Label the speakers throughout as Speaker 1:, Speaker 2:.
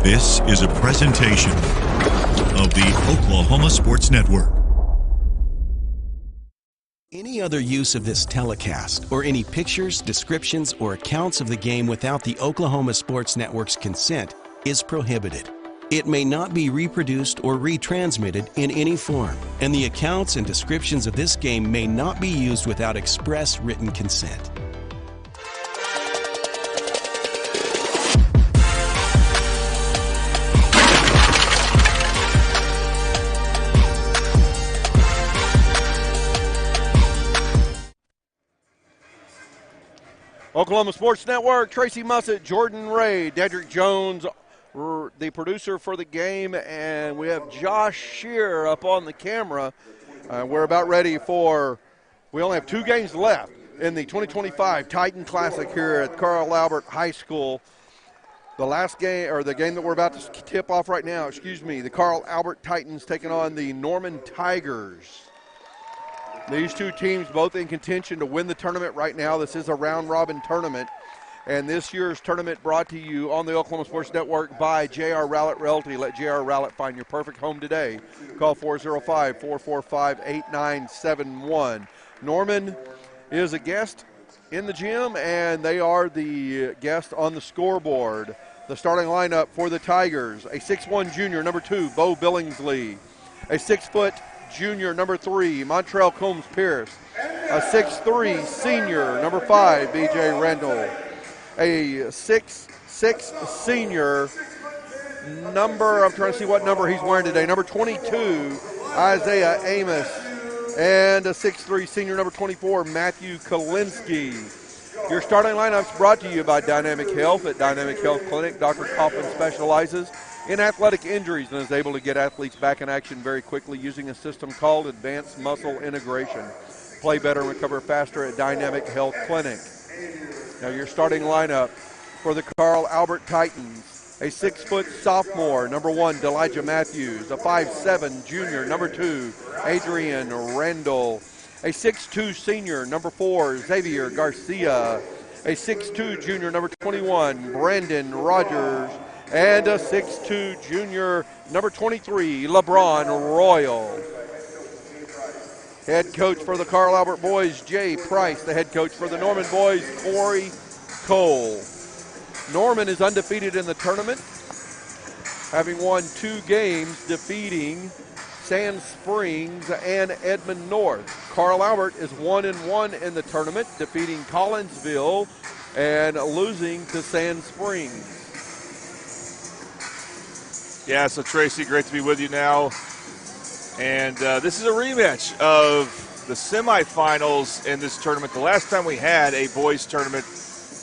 Speaker 1: This is a presentation of the Oklahoma Sports Network.
Speaker 2: Any other use of this telecast or any pictures, descriptions, or accounts of the game without the Oklahoma Sports Network's consent is prohibited. It may not be reproduced or retransmitted in any form, and the accounts and descriptions of this game may not be used without express written consent.
Speaker 3: Oklahoma Sports Network, Tracy Mussett, Jordan Ray, Dedrick Jones, the producer for the game, and we have Josh Shear up on the camera. We're about ready for, we only have 2 games left in the 2025 Titan Classic here at Carl Albert High School. The last game, or the game that we're about to tip off right now, the Carl Albert Titans taking on the Norman Tigers. These two teams both in contention to win the tournament right now. This is a round-robin tournament. And this year's tournament brought to you on the Oklahoma Sports Network by J.R. Rowlett Realty. Let J.R. Rowlett find your perfect home today. Call 405-445-8971. Norman is a guest in the gym, and they are the guest on the scoreboard. The starting lineup for the Tigers, a 6'1 junior, number 2, Bo Billingsley. A 6-foot junior, number 3, Montrell Combs-Pierce. A 6'3 senior, number 5, B.J. Randall. A 6'6 senior, I'm trying to see what number he's wearing today, number 22, Isaiah Amos. And a 6'3 senior, number 24, Matthew Kalinsky. Your starting lineup's brought to you by Dynamic Health. At Dynamic Health Clinic, Dr. Coffin specializes in athletic injuries and is able to get athletes back in action very quickly using a system called Advanced Muscle Integration. Play better and recover faster at Dynamic Health Clinic. Now your starting lineup for the Carl Albert Titans, a 6-foot sophomore, number 1, Delijah Matthews, a 5'7 junior, number 2, Adrian Randall, a 6'2 senior, number 4, Xavier Garcia, a 6'2 junior, number 21, Brandon Rogers, and a 6'2 junior, number 23, LeBron Royal. Head coach for the Carl Albert boys, Jay Price. The head coach for the Norman boys, Corey Cole. Norman is undefeated in the tournament, having won 2 games, defeating Sand Springs and Edmond North. Carl Albert is 1-1 in the tournament, defeating Collinsville and losing to Sand Springs.
Speaker 4: Yeah, so Tracy, great to be with you now. And this is a rematch of the semifinals in this tournament. The last time we had a boys tournament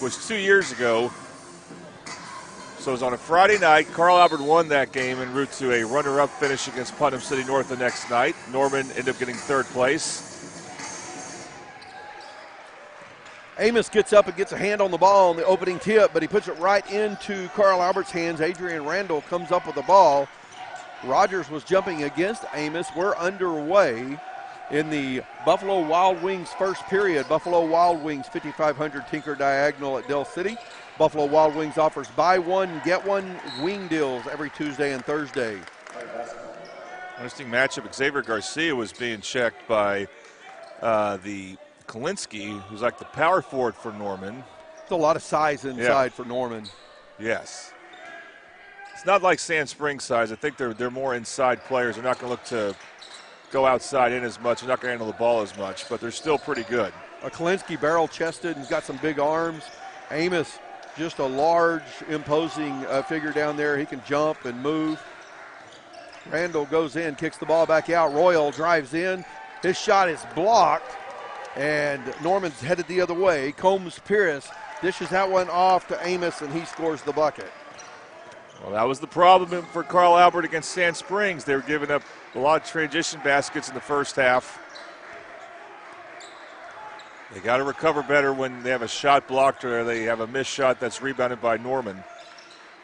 Speaker 4: was 2 years ago. So it was on a Friday night. Carl Albert won that game en route to a runner-up finish against Putnam City North the next night. Norman ended up getting 3rd place.
Speaker 3: Amos gets up and gets a hand on the ball on the opening tip, but he puts it right into Carl Albert's hands. Adrian Randall comes up with the ball. Rogers was jumping against Amos. We're underway in the Buffalo Wild Wings first period. Buffalo Wild Wings, 5500 Tinker Diagonal at Del City. Buffalo Wild Wings offers buy one, get one wing deals every Tuesday and Thursday.
Speaker 4: Interesting matchup. Xavier Garcia was being checked by the Kalinsky, who's like the power forward for Norman.
Speaker 3: There's a lot of size inside for Norman.
Speaker 4: Yes. It's not like Sand Springs size. I think they're more inside players. They're not going to look to go outside in as much. They're not going to handle the ball as much, but they're still pretty good.
Speaker 3: Kalinsky barrel-chested and got some big arms. Amos, just a large, imposing figure down there. He can jump and move. Randall goes in, kicks the ball back out. Royal drives in. His shot is blocked, and Norman's headed the other way. Combs-Pierce dishes that one off to Amos, and he scores the bucket.
Speaker 4: Well, that was the problem for Carl Albert against Sand Springs. They were giving up a lot of transition baskets in the first half. They got to recover better when they have a shot blocked or they have a missed shot that's rebounded by Norman.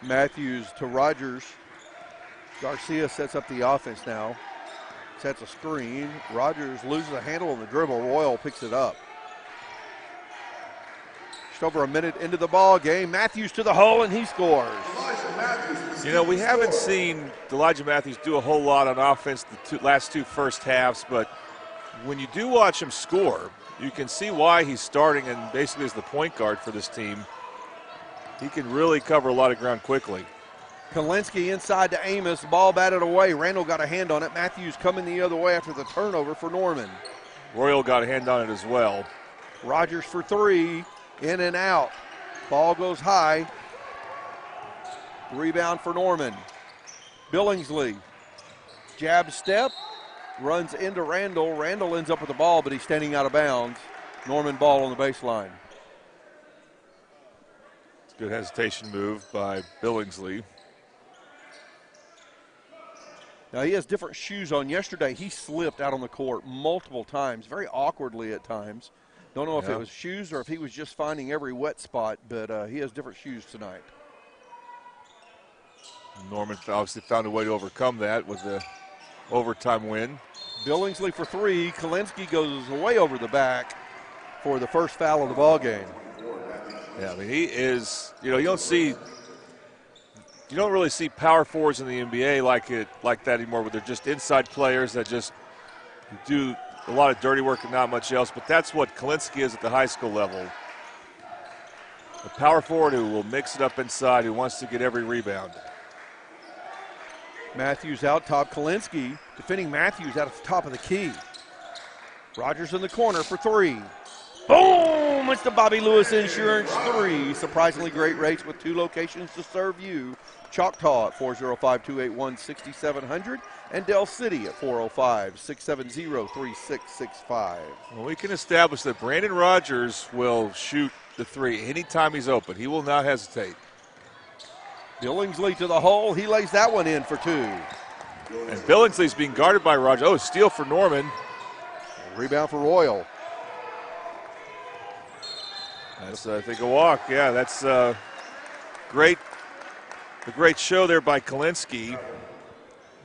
Speaker 3: Matthews to Rogers. Garcia sets up the offense now. Sets a screen. Rogers loses a handle on the dribble. Royal picks it up. Just over a minute into the ball game. Matthews to the hole, and he scores.
Speaker 4: You know, we haven't seen Elijah Matthews do a whole lot on offense the last two first halves, but when you do watch him score, you can see why he's starting and basically is the point guard for this team. He can really cover a lot of ground quickly.
Speaker 3: Kalinsky inside to Amos, ball batted away. Randall got a hand on it. Matthews coming the other way after the turnover for Norman.
Speaker 4: Royal got a hand on it as well.
Speaker 3: Rogers for three, in and out. Ball goes high. Rebound for Norman. Billingsley, jab step, runs into Randall. Randall ends up with the ball, but he's standing out of bounds. Norman ball on the baseline.
Speaker 4: Good hesitation move by Billingsley.
Speaker 3: Now he has different shoes on. Yesterday he slipped out on the court multiple times, very awkwardly at times. Don't know if it was shoes or if he was just finding every wet spot, but he has different shoes tonight.
Speaker 4: Norman obviously found a way to overcome that with the overtime win.
Speaker 3: Billingsley for three. Kalinsky goes way over the back for the first foul of the ball game.
Speaker 4: Yeah, I mean, he is, you know, you don't really see power forwards in the NBA like that anymore, where they're just inside players that just do a lot of dirty work and not much else. But that's what Kalinsky is at the high school level. A power forward who will mix it up inside, who wants to get every rebound.
Speaker 3: Matthews out top. Kalinsky defending Matthews out at the top of the key. Rogers in the corner for three. Boom! It's the Bobby Lewis Insurance three. Surprisingly great rates with two locations to serve you. Choctaw at 405-281-6700 and Del City at 405-670-3665.
Speaker 4: Well, we can establish that Brandon Rogers will shoot the three anytime he's open. He will not hesitate.
Speaker 3: Billingsley to the hole. He lays that one in for two.
Speaker 4: And Billingsley's being guarded by Rogers. Oh, steal for Norman.
Speaker 3: Rebound for Royal.
Speaker 4: That's, I think, a walk. Yeah, that's great. A great show there by Kalinsky.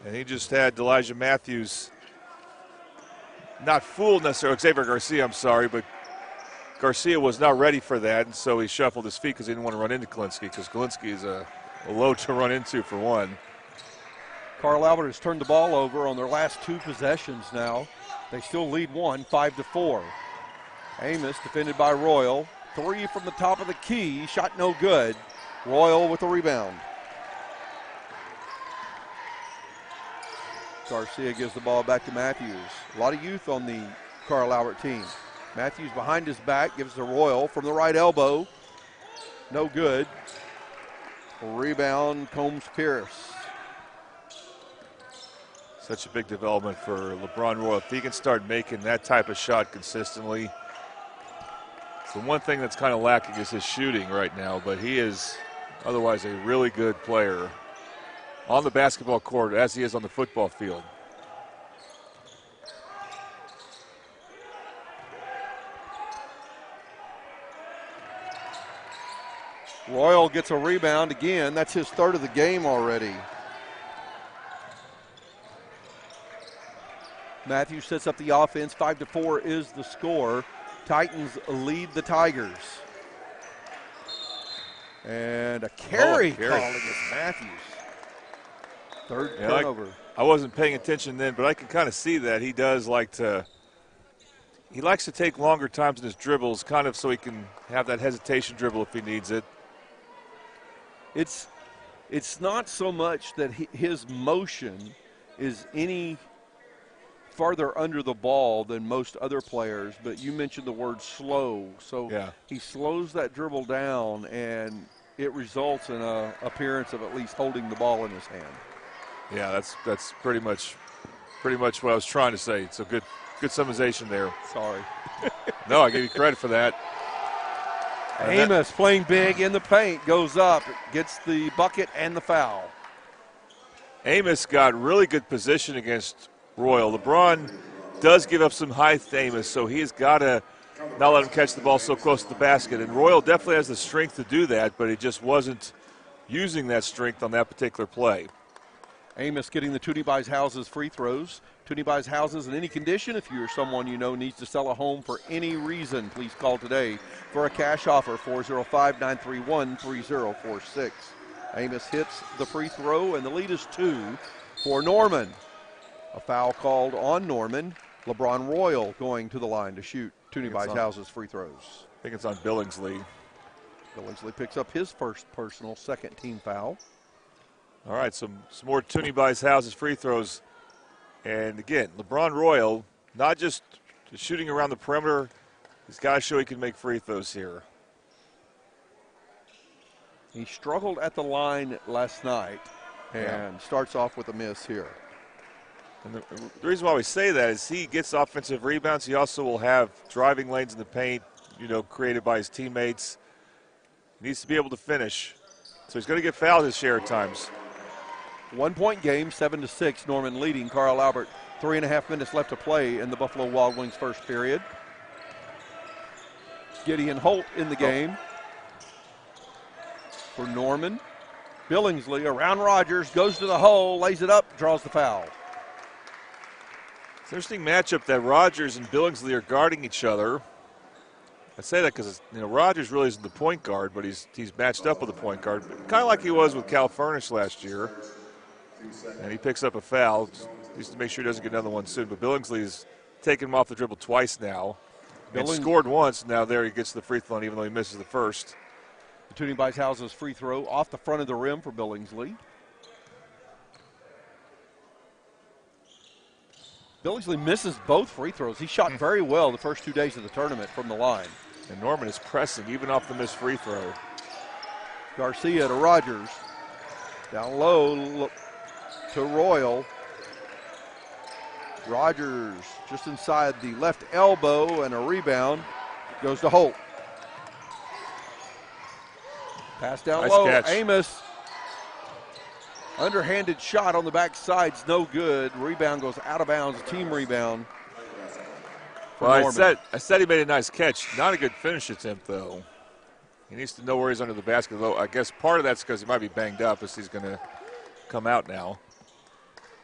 Speaker 4: And he just had Elijah Matthews not fooled necessarily. Xavier Garcia, I'm sorry, but Garcia was not ready for that, and so he shuffled his feet because he didn't want to run into Kalinsky, because Kalinsky is a load to run into for one.
Speaker 3: Carl Albert has turned the ball over on their last two possessions now. They still lead one, 5-4. Amos defended by Royal. Three from the top of the key, shot no good. Royal with the rebound. Garcia gives the ball back to Matthews. A lot of youth on the Carl Albert team. Matthews behind his back, gives to Royal from the right elbow. No good. Rebound, Combs-Pierce.
Speaker 4: Such a big development for LeBron Royal. If he can start making that type of shot consistently. The one thing that's kind of lacking is his shooting right now, but he is otherwise a really good player on the basketball court as he is on the football field.
Speaker 3: Royal gets a rebound again. That's his third of the game already. Matthews sets up the offense. 5-4 is the score. Titans lead the Tigers. And a carry call against Matthews. Third turnover.
Speaker 4: I wasn't paying attention then, but I can kind of see that. He likes to take longer times in his dribbles, kind of so he can have that hesitation dribble if he needs it.
Speaker 3: It's not so much that his motion is any farther under the ball than most other players, but you mentioned the word slow. So he slows that dribble down, and it results in an appearance of at least holding the ball in his hand.
Speaker 4: Yeah, that's pretty much what I was trying to say. It's a good summarization there.
Speaker 3: Sorry.
Speaker 4: No, I give you credit for that.
Speaker 3: Amos playing big in the paint, goes up, gets the bucket and the foul.
Speaker 4: Amos got really good position against Royal. LeBron does give up some height to Amos, so he's got to not let him catch the ball so close to the basket. And Royal definitely has the strength to do that, but he just wasn't using that strength on that particular play.
Speaker 3: Amos getting the Toonie Buys Houses free throws. Toonie Buys Houses in any condition. If you're someone you know needs to sell a home for any reason, please call today for a cash offer, 405-931-3046. Amos hits the free throw, and the lead is 2 for Norman. A foul called on Norman. LeBron Royal going to the line to shoot Toonie Bicehouse's free throws.
Speaker 4: I think it's on Billingsley.
Speaker 3: Billingsley picks up his first personal second team foul.
Speaker 4: All right, some more Toonie Bicehouse's free throws. And again, LeBron Royal, not just shooting around the perimeter, he's got to show he can make free throws here.
Speaker 3: He struggled at the line last night and starts off with a miss here.
Speaker 4: And the reason why we say that is he gets offensive rebounds. He also will have driving lanes in the paint, created by his teammates. He needs to be able to finish. So he's going to get fouled his share of times.
Speaker 3: 1 point game, 7-6. Norman leading. Carl Albert, 3.5 minutes left to play in the Buffalo Wild Wings first period. Gideon Holt in the game for Norman. Billingsley around Rogers, goes to the hole, lays it up, draws the foul.
Speaker 4: It's an interesting matchup that Rogers and Billingsley are guarding each other. I say that because Rogers really isn't the point guard, but he's matched up with the point guard, kind of like he was with Cal Furnish last year. And he picks up a foul. Needs to make sure he doesn't get another one soon. But Billingsley's taken him off the dribble twice now. And scored once. Now there he gets the free throw, even though he misses the first.
Speaker 3: Toonie Bicehouse's free throw off the front of the rim for Billingsley. Billingsley misses both free throws. He shot very well the first 2 days of the tournament from the line.
Speaker 4: And Norman is pressing even off the missed free throw.
Speaker 3: Garcia to Rogers. Down low to Royal. Rogers just inside the left elbow, and a rebound goes to Holt. Pass down
Speaker 4: nice
Speaker 3: low.
Speaker 4: Catch.
Speaker 3: Amos. Underhanded shot on the backside's no good. Rebound goes out of bounds. Team rebound.
Speaker 4: Well, I said he made a nice catch. Not a good finish attempt, though. He needs to know where he's under the basket. Though I guess part of that's because he might be banged up as he's going to come out now.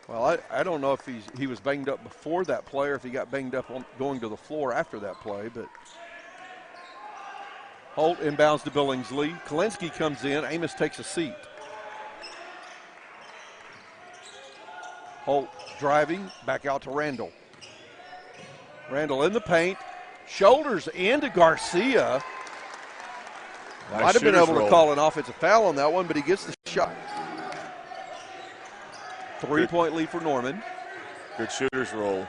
Speaker 3: Well, I don't know if he was banged up before that play or if he got banged up going to the floor after that play, but Holt inbounds to Billingsley. Kalinsky comes in. Amos takes a seat. Holt driving, back out to Randall. Randall in the paint, shoulders into Garcia.
Speaker 4: Nice
Speaker 3: Might have been able
Speaker 4: roll.
Speaker 3: to call an offensive foul on that one, but he gets the shot. 3-point lead for Norman.
Speaker 4: Good shooter's roll.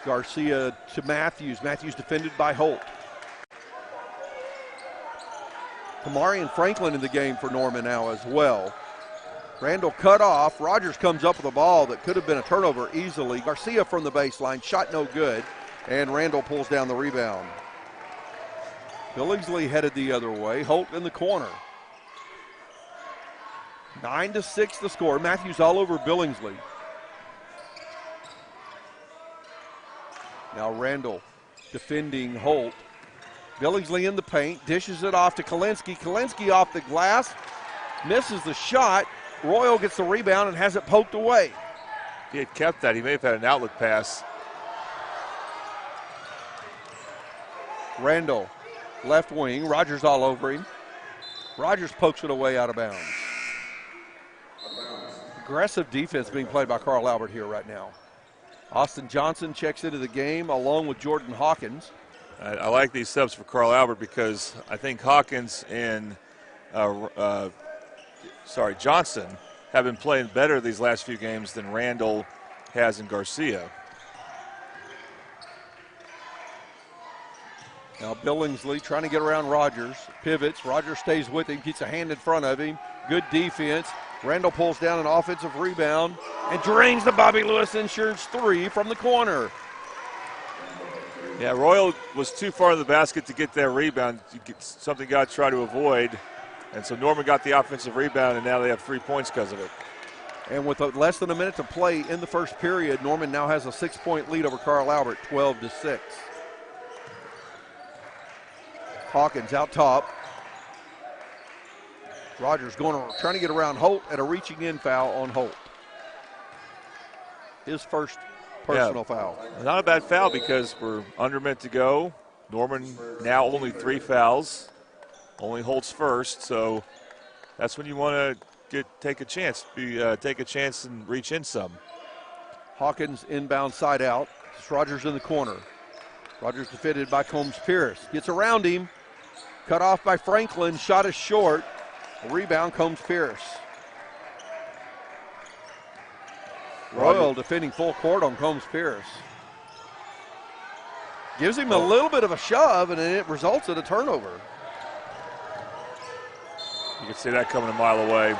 Speaker 3: Garcia to Matthews. Matthews defended by Holt. Kamarian Franklin in the game for Norman now as well. Randall cut off. Rogers comes up with a ball that could have been a turnover easily. Garcia from the baseline, shot no good, and Randall pulls down the rebound. Billingsley headed the other way. Holt in the corner. 9-6 the score. Matthews all over Billingsley. Now Randall defending Holt. Billingsley in the paint, dishes it off to Kalinsky. Kalinsky off the glass, misses the shot. Royal gets the rebound and has it poked away.
Speaker 4: If he had kept that, he may have had an outlet pass.
Speaker 3: Randall, left wing, Rogers all over him. Rogers pokes it away out of bounds. Aggressive defense being played by Carl Albert here right now. Austin Johnson checks into the game along with Jordan Hawkins.
Speaker 4: I like these subs for Carl Albert because I think Hawkins and Johnson have been playing better these last few games than Randall has in Garcia.
Speaker 3: Now Billingsley trying to get around Rogers. Pivots. Rogers stays with him, keeps a hand in front of him. Good defense. Randall pulls down an offensive rebound and drains the Bobby Lewis Insurance 3 from the corner.
Speaker 4: Yeah, Royal was too far in the basket to get that rebound. Something got to try to avoid. And so Norman got the offensive rebound, and now they have 3 points because of it.
Speaker 3: And with less than a minute to play in the first period, Norman now has a 6-point lead over Carl Albert, 12-6. Hawkins out top. Rogers trying to get around Holt at a reaching in foul on Holt. His first personal foul.
Speaker 4: Not a bad foul because we're under a minute to go. Norman now only 3 fouls, only holds first, so that's when you want to take a chance, take a chance and reach in some.
Speaker 3: Hawkins inbound side out. It's Rogers in the corner. Rogers defended by Combs Pierce. Gets around him. Cut off by Franklin. Shot is short. A rebound, Combs Pierce. Royal defending full court on Combs Pierce. Gives him a little bit of a shove, and it results in a turnover.
Speaker 4: You can see that coming a mile away.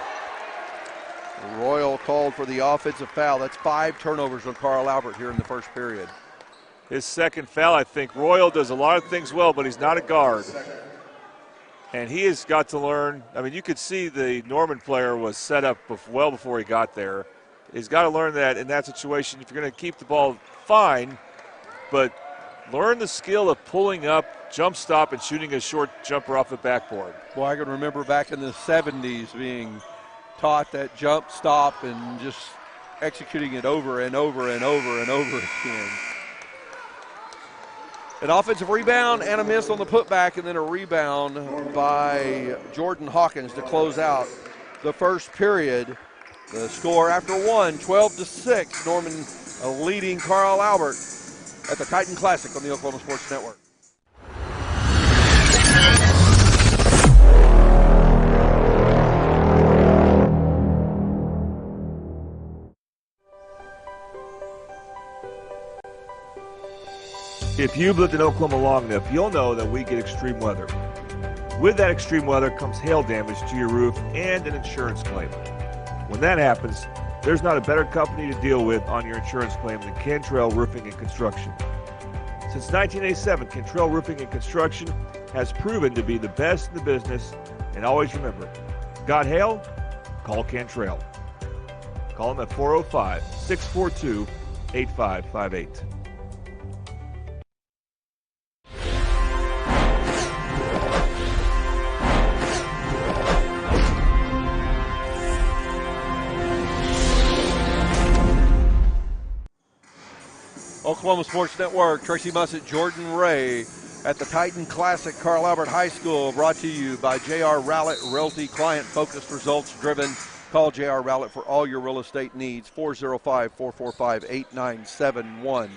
Speaker 3: Royal called for the offensive foul. That's 5 turnovers on Carl Albert here in the first period.
Speaker 4: His second foul, I think. Royal does a lot of things well, but he's not a guard. And he has got to learn. I mean, you could see the Norman player was set up well before he got there. He's got to learn that in that situation, if you're going to keep the ball, fine, but learn the skill of pulling up, jump stop, and shooting a short jumper off the backboard.
Speaker 3: Well, I can remember back in the 70s being taught that jump stop and just executing it over and over and over and over again. An offensive rebound and a miss on the putback, and then a rebound by Jordan Hawkins to close out the first period. The score after one, 12-6. Norman leading Carl Albert at the Titan Classic on the Oklahoma Sports Network.
Speaker 4: If you've lived in Oklahoma long enough, you'll know that we get extreme weather. With that extreme weather comes hail damage to your roof and an insurance claim. When that happens, there's not a better company to deal with on your insurance claim than Cantrell Roofing and Construction. Since 1987, Cantrell Roofing and Construction has proven to be the best in the business, and always remember, got hail? Call Cantrell. Call them at 405-642-8558.
Speaker 3: Oklahoma Sports Network, Tracy Mussett, Jordan Ray at the Titan Classic, Carl Albert High School, brought to you by J.R. Rowlett Realty, client-focused, results-driven. Call J.R. Rowlett for all your real estate needs, 405-445-8971.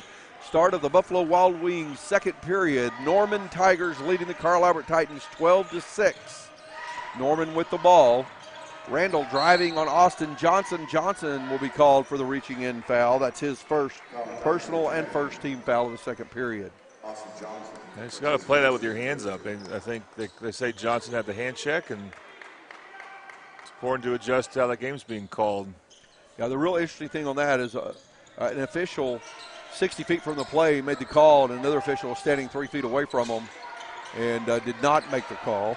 Speaker 3: Start of the Buffalo Wild Wings second period. Norman Tigers leading the Carl Albert Titans 12-6. Norman with the ball. Randall driving on Austin Johnson. Johnson will be called for the reaching in foul. That's his first personal and first team foul of the second period.
Speaker 4: You just got to play that with your hands up. And I think they say Johnson had the hand check, and it's important to adjust how that game's being called.
Speaker 3: Yeah, the real interesting thing on that is an official 60 feet from the play made the call, and another official was standing 3 feet away from him and did not make the call.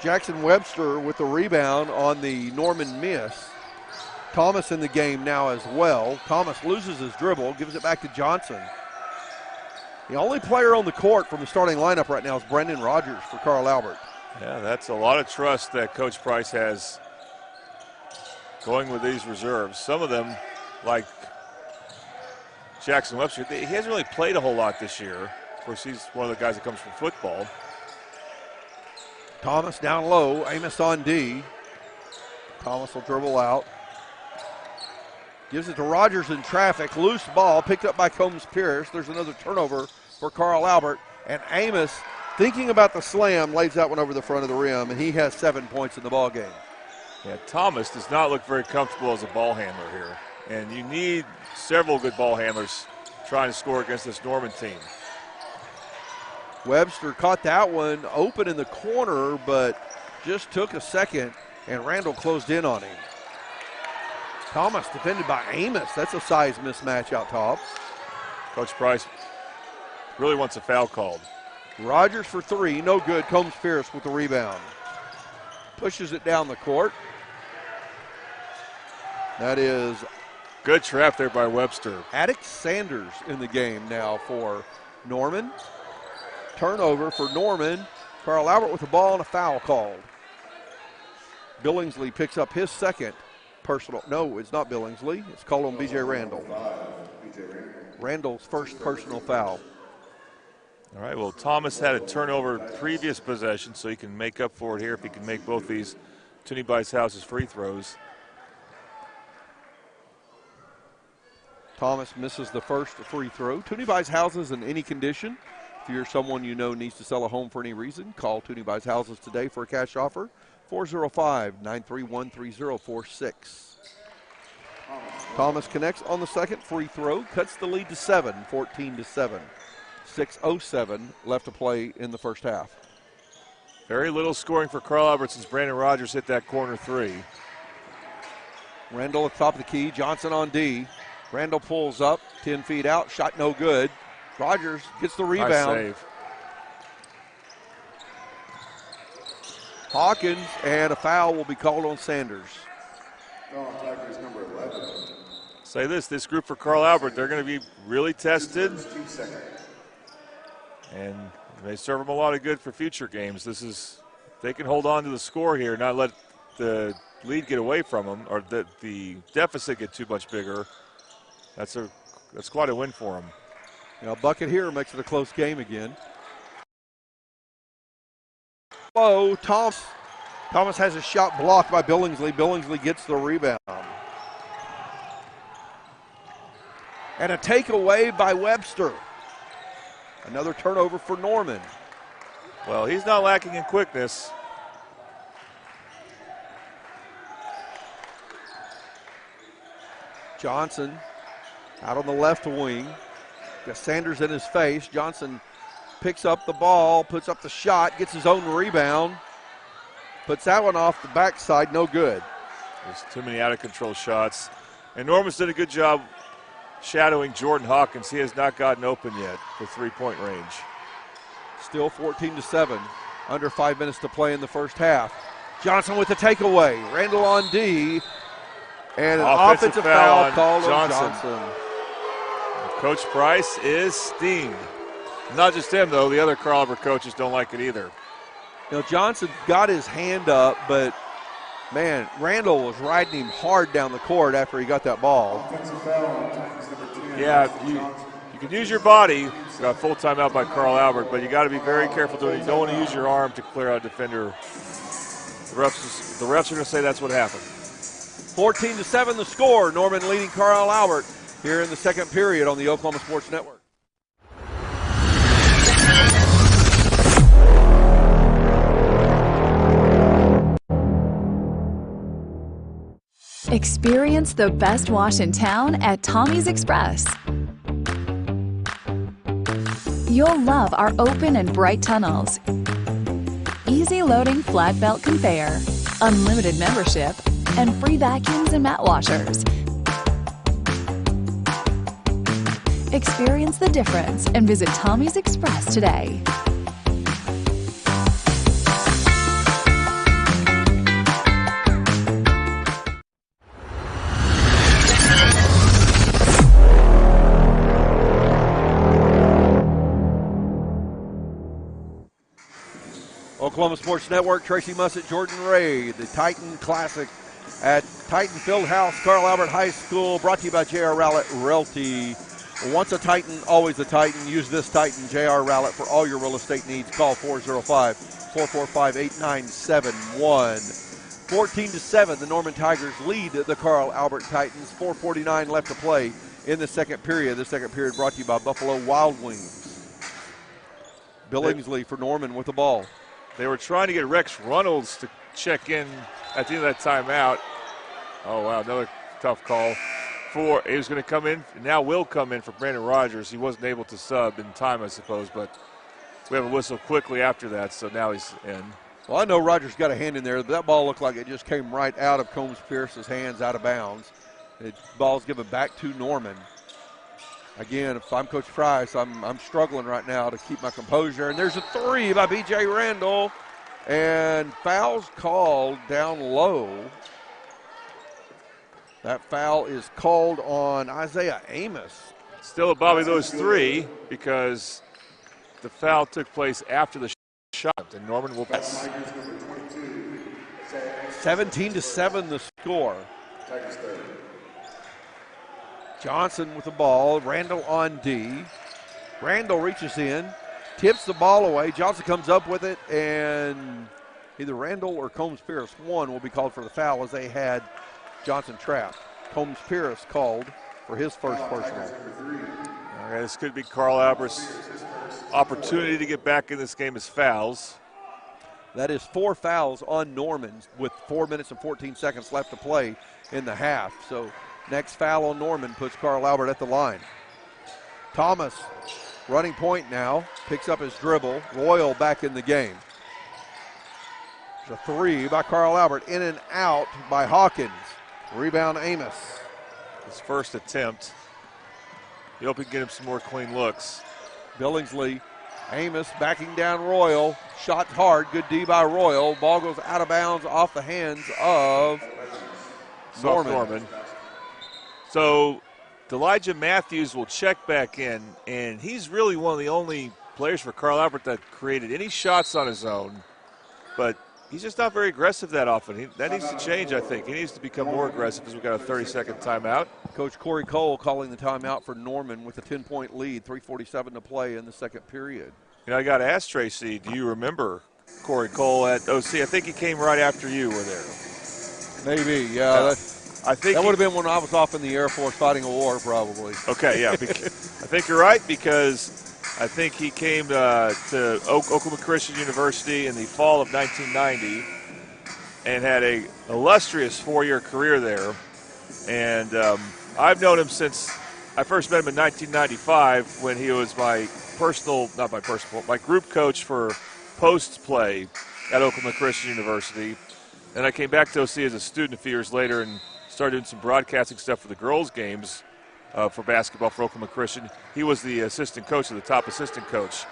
Speaker 3: Jackson Webster with the rebound on the Norman miss. Thomas in the game now as well. Thomas loses his dribble, gives it back to Johnson. The only player on the court from the starting lineup right now is Brendan Rogers for Carl Albert.
Speaker 4: Yeah, that's a lot of trust that Coach Price has going with these reserves. Some of them, like Jackson Webster, he hasn't really played a whole lot this year. Of course, he's one of the guys that comes from football.
Speaker 3: Thomas down low, Amos on D. Thomas will dribble out. Gives it to Rogers in traffic. Loose ball picked up by Combs Pierce. There's another turnover for Carl Albert. And Amos, thinking about the slam, lays that one over the front of the rim, and he has 7 points in the ball game.
Speaker 4: Yeah, Thomas does not look very comfortable as a ball handler here. And you need several good ball handlers trying to score against this Norman team.
Speaker 3: Webster caught that one open in the corner, but just took a second, and Randall closed in on him. Thomas defended by Amos. That's a size mismatch out top.
Speaker 4: Coach Price really wants a foul called.
Speaker 3: Rogers for three, no good. Combs Pierce with the rebound. Pushes it down the court. That is
Speaker 4: good trap there by Webster.
Speaker 3: Attic Sanders in the game now for Norman. Turnover for Norman. Carl Albert with the ball and a foul called. Billingsley picks up his second personal. No, it's not Billingsley. It's called on B.J. Randall. Randall's first personal foul.
Speaker 4: All right, well, Thomas had a turnover previous possession, so he can make up for it here if he can make both these Toonie House's free throws.
Speaker 3: Thomas misses the first free throw. Toonie Houses in any condition. If you're someone you know needs to sell a home for any reason, call Toonie Houses today for a cash offer. 405-931-3046. Thomas connects on the second free throw, cuts the lead to 7, 14-7. 6:07 left to play in the first half.
Speaker 4: Very little scoring for Carl Albert since Brandon Rogers hit that corner three.
Speaker 3: Randall at the top of the key, Johnson on D. Randall pulls up, 10 feet out, shot no good. Rogers gets the rebound.
Speaker 4: Nice save.
Speaker 3: Hawkins, and a foul will be called on Sanders.
Speaker 5: Number 11.
Speaker 4: Say this group for Carl Albert, they're going to be really tested. And they serve them a lot of good for future games. They can hold on to the score here, not let the lead get away from them, or the deficit get too much bigger. That's quite a win for them.
Speaker 3: A bucket here makes it a close game again. Oh, Thomas has a shot blocked by Billingsley. Billingsley gets the rebound. And a takeaway by Webster. Another turnover for Norman.
Speaker 4: Well, he's not lacking in quickness.
Speaker 3: Johnson out on the left wing. Got Sanders in his face. Johnson picks up the ball, puts up the shot, gets his own rebound. Puts that one off the backside, no good.
Speaker 4: There's too many out-of-control shots. And Norman's did a good job shadowing Jordan Hawkins. He has not gotten open yet for three-point range.
Speaker 3: Still 14-7. Under 5 minutes to play in the first half. Johnson with the takeaway. Randall on D. And an offensive foul called on Johnson.
Speaker 4: Coach Price is steamed. Not just him, though. The other Carl Albert coaches don't like it either.
Speaker 3: Johnson got his hand up, but, man, Randall was riding him hard down the court after he got that ball.
Speaker 4: Yeah, you can use your body. Got full timeout by Carl Albert, but you got to be very careful doing it. You don't want to use your arm to clear out a defender. The refs are going to say that's what happened.
Speaker 3: 14-7 the score. Norman leading Carl Albert here in the second period on the Oklahoma Sports Network.
Speaker 6: Experience the best wash in town at Tommy's Express. You'll love our open and bright tunnels, easy loading flat belt conveyor, unlimited membership, and free vacuums and mat washers. Experience the difference and visit Tommy's Express today.
Speaker 3: Oklahoma Sports Network, Tracy Mussett, Jordan Ray, the Titan Classic at Titan Fieldhouse, Carl Albert High School, brought to you by J.R. Rowlett Realty. Once a Titan, always a Titan. Use this Titan, J.R. Rowlett, for all your real estate needs. Call 405-445-8971. 14-7, the Norman Tigers lead the Carl Albert Titans. 4:49 left to play in the second period. The second period brought to you by Buffalo Wild Wings. Billingsley for Norman with the ball.
Speaker 4: They were trying to get Rex Reynolds to check in at the end of that timeout. Oh, wow, another tough call. He was going to come in, now will come in for Brandon Rogers. He wasn't able to sub in time, I suppose, but we have a whistle quickly after that, so now he's in.
Speaker 3: Well, I know Rogers got a hand in there, but that ball looked like it just came right out of Combs Pierce's hands, out of bounds. The ball's given back to Norman. Again, if I'm Coach Price, I'm struggling right now to keep my composure. And there's a three by B.J. Randall. And fouls called down low. That foul is called on Isaiah Amos.
Speaker 4: Still a Bobby Lewis three because the foul took place after the shot. And Norman will pass.
Speaker 3: 17-7 the score. Johnson with the ball. Randall on D. Randall reaches in. tips the ball away. Johnson comes up with it, and either Randall or Combs-Pierce, one, will be called for the foul as they had Johnson trapped. Combs-Pierce called for his first personal.
Speaker 4: All right, this could be Carl Albert's opportunity to get back in this game as fouls.
Speaker 3: That is 4 fouls on Norman with 4 minutes and 14 seconds left to play in the half. So next foul on Norman puts Carl Albert at the line. Thomas, running point now, picks up his dribble. Royal back in the game. There's a 3 by Carl Albert, in and out by Hawkins. Rebound Amos.
Speaker 4: His first attempt. You hope he can get him some more clean looks.
Speaker 3: Billingsley, Amos backing down Royal. Shot hard, good D by Royal. Ball goes out of bounds off the hands of Norman.
Speaker 4: So Elijah Matthews will check back in, and he's really one of the only players for Carl Albert that created any shots on his own, but he's just not very aggressive that often. That needs to change, I think. He needs to become more aggressive as we've got a 30-second timeout.
Speaker 3: Coach Corey Cole calling the timeout for Norman with a 10-point lead, 3:47 to play in the second period.
Speaker 4: You know, I got to ask Tracy, do you remember Corey Cole at OC? I think he came right after you were there.
Speaker 3: Maybe, yeah.
Speaker 4: I think
Speaker 3: that would have been when I was off in the Air Force fighting a war, probably.
Speaker 4: Okay, yeah. I think you're right, because I think he came to Oklahoma Christian University in the fall of 1990 and had a illustrious 4-year career there. And I've known him since I first met him in 1995 when he was my group coach for post play at Oklahoma Christian University. And I came back to OC as a student a few years later and started doing some broadcasting stuff for the girls' games for basketball for Oklahoma Christian. He was the assistant coach, the top assistant coach.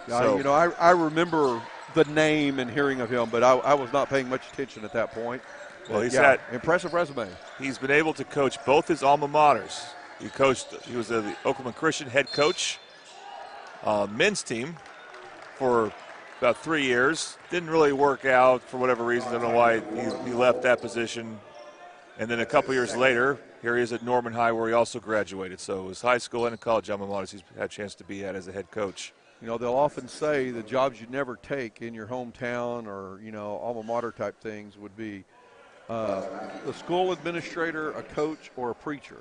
Speaker 3: So, you know, I remember the name and hearing of him, but I was not paying much attention at that point.
Speaker 4: Well, he's
Speaker 3: had impressive resume.
Speaker 4: He's been able to coach both his alma maters. He was the Oklahoma Christian head coach, men's team, for about 3 years. Didn't really work out for whatever reason. I don't know why he left that position. And then a couple years later, here he is at Norman High, where he also graduated. So it was high school and college alma maters he's had a chance to be at as a head coach.
Speaker 3: You know, they'll often say the jobs you never take in your hometown or, you know, alma mater type things would be the school administrator, a coach, or a preacher.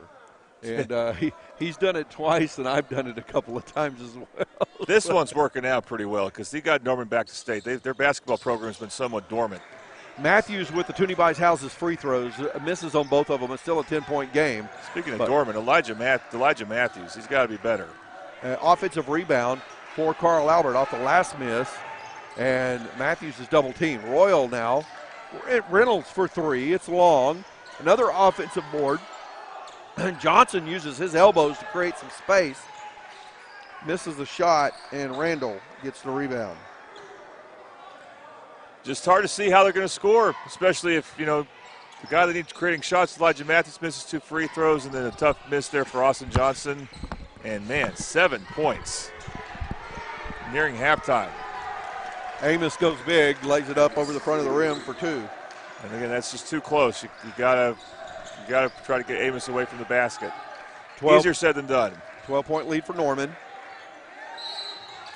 Speaker 3: And he's done it twice, and I've done it a couple of times as well.
Speaker 4: This one's working out pretty well because he got Norman back to state. Their basketball program has been somewhat dormant.
Speaker 3: Matthews with the Toonie Buys Houses free throws, misses on both of them. It's still a 10-point game.
Speaker 4: Speaking of dormant, Elijah Matthews, he's got to be better.
Speaker 3: Offensive rebound for Carl Albert off the last miss, and Matthews is double teamed. Royal now, Reynolds for 3. It's long. Another offensive board. Johnson uses his elbows to create some space. Misses the shot, and Randall gets the rebound.
Speaker 4: Just hard to see how they're going to score, especially if, you know, the guy that needs creating shots, Elijah Matthews, misses 2 free throws, and then a tough miss there for Austin Johnson. And, man, 7 points. Nearing halftime.
Speaker 3: Amos goes big, lays it up over the front of the rim for 2.
Speaker 4: And, again, that's just too close. You got to try to get Amos away from the basket. Easier said than done.
Speaker 3: 12-point lead for Norman.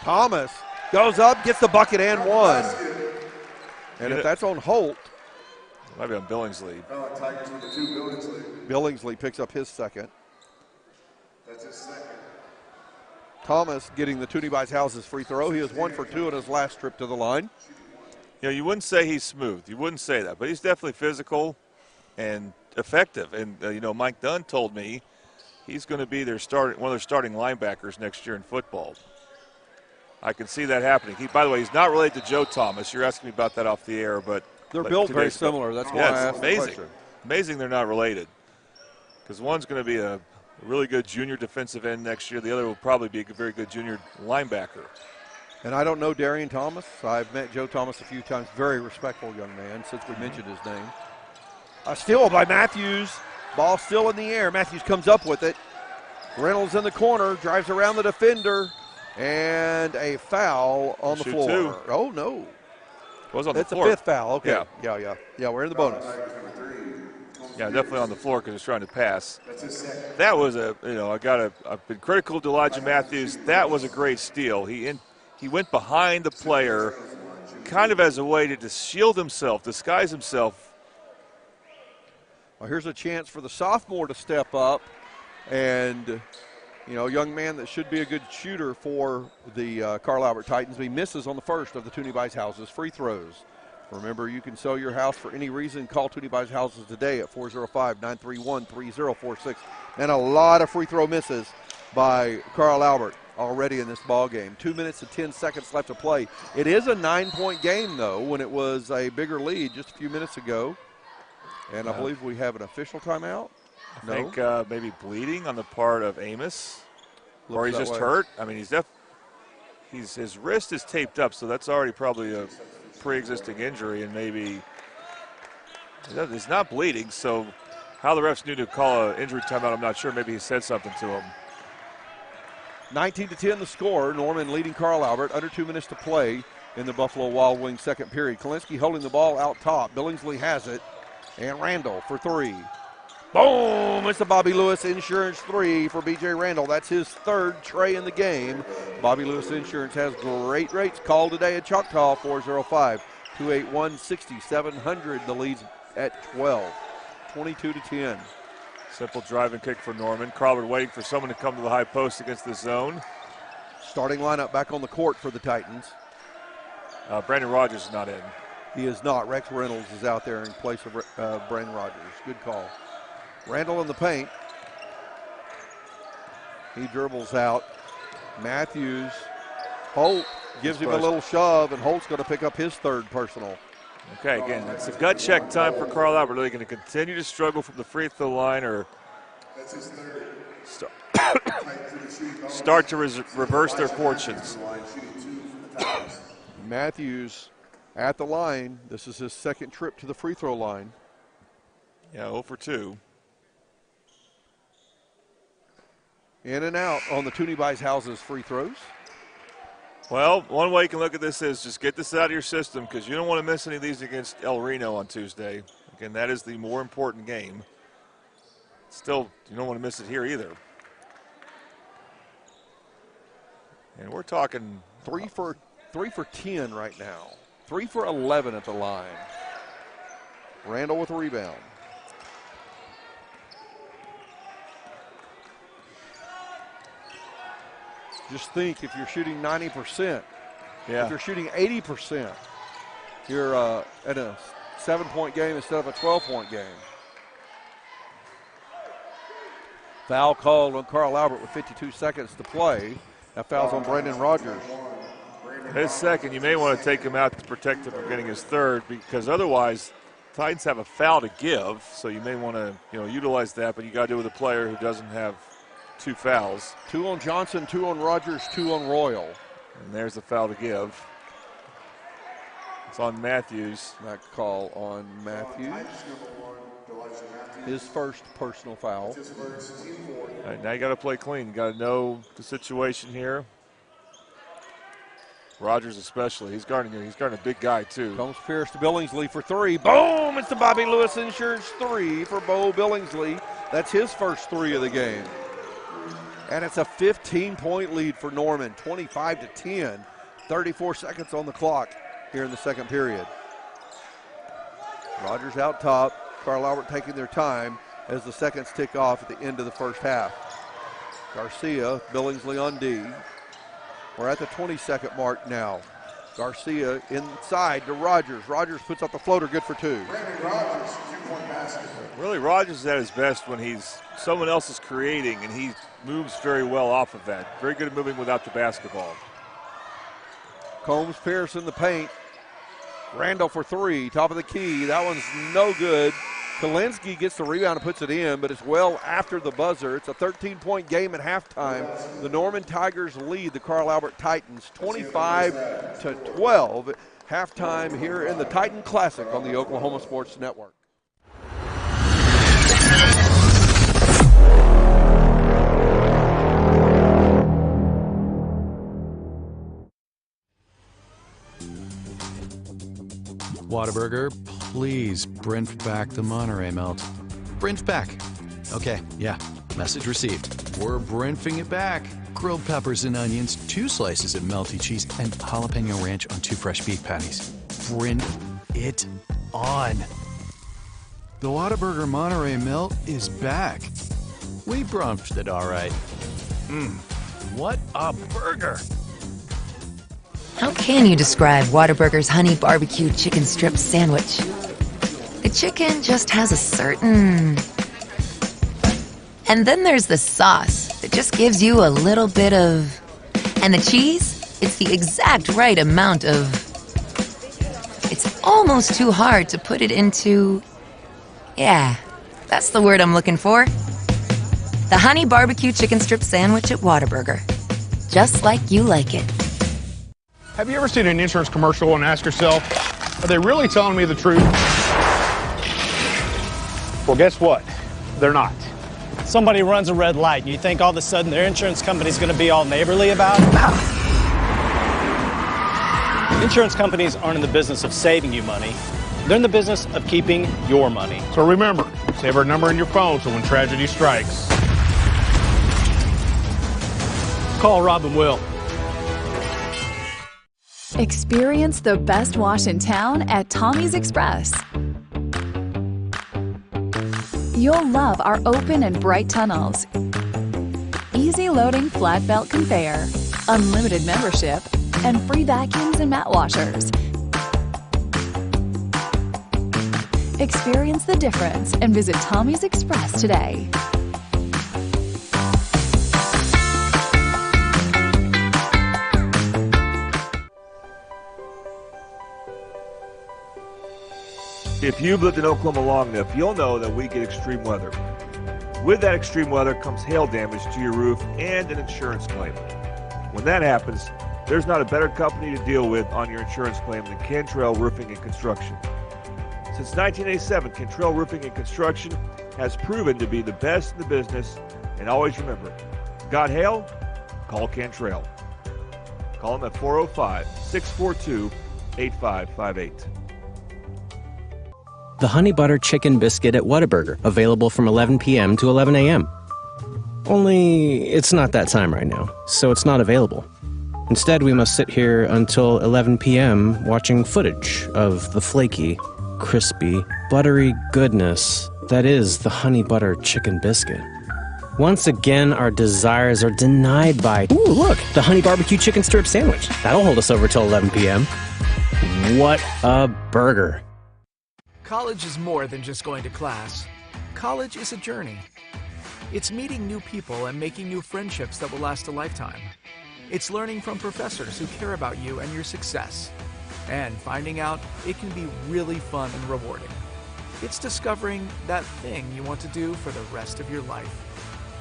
Speaker 3: Thomas goes up, gets the bucket and one. And if that's on Holt.
Speaker 4: It might be on Billingsley.
Speaker 3: Billingsley picks up his second.
Speaker 5: That's his second.
Speaker 3: Thomas getting the Toonie Buys Houses free throw. He is 1 for 2 in his last trip to the line.
Speaker 4: You know, you wouldn't say he's smooth. You wouldn't say that. But he's definitely physical and effective. And, you know, Mike Dunn told me he's going to be one of their starting linebackers next year in football. I can see that happening. By the way, he's not related to Joe Thomas. You're asking me about that off the air, but
Speaker 3: they're built very similar. That's why I asked the question.
Speaker 4: Amazing they're not related, because one's going to be a really good junior defensive end next year. The other will probably be a very good junior linebacker.
Speaker 3: And I don't know Darian Thomas. I've met Joe Thomas a few times. Very respectful young man since we mentioned his name. A steal by Matthews. Ball still in the air. Matthews comes up with it. Reynolds in the corner, drives around the defender. And a foul on the floor.
Speaker 4: 2.
Speaker 3: Oh, no.
Speaker 4: It was on the floor.
Speaker 3: It's a 5th foul. Okay. Yeah, we're in the bonus.
Speaker 4: Yeah, definitely on the floor because he's trying to pass. That was I've been critical to Elijah Matthews. That was a great steal. He he went behind the player kind of as a way to shield himself, disguise himself.
Speaker 3: Well, here's a chance for the sophomore to step up, and a young man that should be a good shooter for the Carl Albert Titans. He misses on the first of the Toonie Buys Houses free throws. Remember, you can sell your house for any reason. Call Toonie Buys Houses today at 405-931-3046. And a lot of free throw misses by Carl Albert already in this ball game. 2 minutes and 10 seconds left to play. It is a 9-point game, though, when it was a bigger lead just a few minutes ago. And I believe we have an official timeout.
Speaker 4: I think maybe bleeding on the part of Amos. Or he's just
Speaker 3: way.
Speaker 4: hurt. I mean, his wrist is taped up, so that's already probably a pre-existing injury, and maybe he's not bleeding. So how the refs knew to call an injury timeout, I'm not sure. Maybe he said something to him.
Speaker 3: 19-10 the score. Norman leading Carl Albert. Under 2 minutes to play in the Buffalo Wild Wings second period. Kalinsky holding the ball out top. Billingsley has it. And Randall for three. Boom! It's the Bobby Lewis Insurance three for B.J. Randall. That's his third tray in the game. Bobby Lewis Insurance has great rates. Call today at Choctaw, 405-281-6700. The lead's at 12, 22-10.
Speaker 4: Simple drive and kick for Norman. Crawford waiting for someone to come to the high post against the zone.
Speaker 3: Starting lineup back on the court for the Titans.
Speaker 4: Brandon Rogers is not in.
Speaker 3: He is not. Rex Reynolds is out there in place of Brandon Rogers. Good call. Randall in the paint. He dribbles out. Matthews. Holt gives him a little shove, and Holt's going to pick up his third personal.
Speaker 4: Okay, again, it's a gut check time for Carl Albert. Are they going to continue to struggle from the free throw line, or start to reverse their fortunes?
Speaker 3: Matthews at the line. This is his second trip to the free throw line.
Speaker 4: Yeah, 0 for 2.
Speaker 3: In and out on the Toonie Buys Houses free throws.
Speaker 4: Well, one way you can look at this is just get this out of your system, because you don't want to miss any of these against El Reno on Tuesday. Again, that is the more important game. Still, you don't want to miss it here either. And we're talking
Speaker 3: 3 for 10 right now. 3 for 11 at the line. Randall with a rebound. Just think, if you're shooting 90%, if you're shooting 80%, you're at a 7-point game instead of a 12-point game. Foul called on Carl Albert with 52 seconds to play. That foul's on Brandon Rogers.
Speaker 4: His second, you may want to take him out to protect him from getting his third, because otherwise Titans have a foul to give, so you may want to utilize that, but you got to do it with a player who doesn't have 2 fouls.
Speaker 3: 2 on Johnson, 2 on Rogers, 2 on Royal.
Speaker 4: And there's the foul to give. It's on Matthews.
Speaker 3: That call on Matthews. His first personal foul.
Speaker 4: All right, now you got to play clean. You got to know the situation here. Rogers especially. He's guarding a big guy too.
Speaker 3: Comes Pierce to Billingsley for 3. Boom! It's the Bobby Lewis Insurance 3 for Bo Billingsley. That's his first 3 of the game. And it's a 15-point lead for Norman, 25-10. 34 seconds on the clock here in the second period. Rogers out top. Carl Albert taking their time as the seconds tick off at the end of the first half. Garcia, Billingsley on D. We're at the 20-second mark now. Garcia inside to Rogers. Rogers puts up the floater, good for 2.
Speaker 4: Really, Rogers is at his best when someone else is creating, and he moves very well off of that. Very good at moving without the basketball.
Speaker 3: Combs Pierce in the paint. Randall for 3, top of the key. That one's no good. Kalinsky gets the rebound and puts it in, but it's well after the buzzer. It's a 13-point game at halftime. The Norman Tigers lead the Carl Albert Titans 25-12 at halftime here in the Titan Classic on the Oklahoma Sports Network.
Speaker 7: Whataburger, please print back the Monterey melt. Print back. Okay, yeah, message received. We're printing it back. grilled peppers and onions, 2 slices of melty cheese, and jalapeno ranch on 2 fresh beef patties. Bring it on. The Whataburger Monterey Melt is back. We brunched it all right. What a burger!
Speaker 8: How can you describe Whataburger's honey barbecue chicken strip sandwich? The chicken just has a certain... And then there's the sauce that just gives you a little bit of... And the cheese, it's the exact right amount of... It's almost too hard to put it into... Yeah, that's the word I'm looking for. The honey barbecue chicken strip sandwich at Whataburger. Just like you like it.
Speaker 9: Have you ever seen an insurance commercial and asked yourself, are they really telling me the truth? Well, guess what? They're not.
Speaker 10: Somebody runs a red light, and you think all of a sudden their insurance company's going to be all neighborly about it? Insurance companies aren't in the business of saving you money. They're in the business of keeping your money.
Speaker 9: So remember, save our number in your phone so when tragedy strikes, call Rob and Will.
Speaker 6: Experience the best wash in town at Tommy's Express. You'll love our open and bright tunnels, easy loading flat belt conveyor, unlimited membership, and free vacuums and mat washers. Experience the difference and visit Tommy's Express today.
Speaker 4: If you've lived in Oklahoma long enough, you'll know that we get extreme weather. With that extreme weather comes hail damage to your roof and an insurance claim. When that happens, there's not a better company to deal with on your insurance claim than Cantrell Roofing and Construction. Since 1987, Cantrell Roofing and Construction has proven to be the best in the business, and always remember, got hail? Call Cantrell. Call them at 405-642-8558.
Speaker 11: The Honey Butter Chicken Biscuit at Whataburger, available from 11 p.m. to 11 a.m. Only it's not that time right now, so it's not available. Instead, we must sit here until 11 p.m. watching footage of the flaky, crispy, buttery goodness that is the Honey Butter Chicken Biscuit. Once again, our desires are denied by, ooh, look, the Honey Barbecue Chicken Strip Sandwich. That'll hold us over till 11 p.m. What a burger.
Speaker 12: College is more than just going to class. College is a journey. It's meeting new people and making new friendships that will last a lifetime. It's learning from professors who care about you and your success. And finding out it can be really fun and rewarding. It's discovering that thing you want to do for the rest of your life.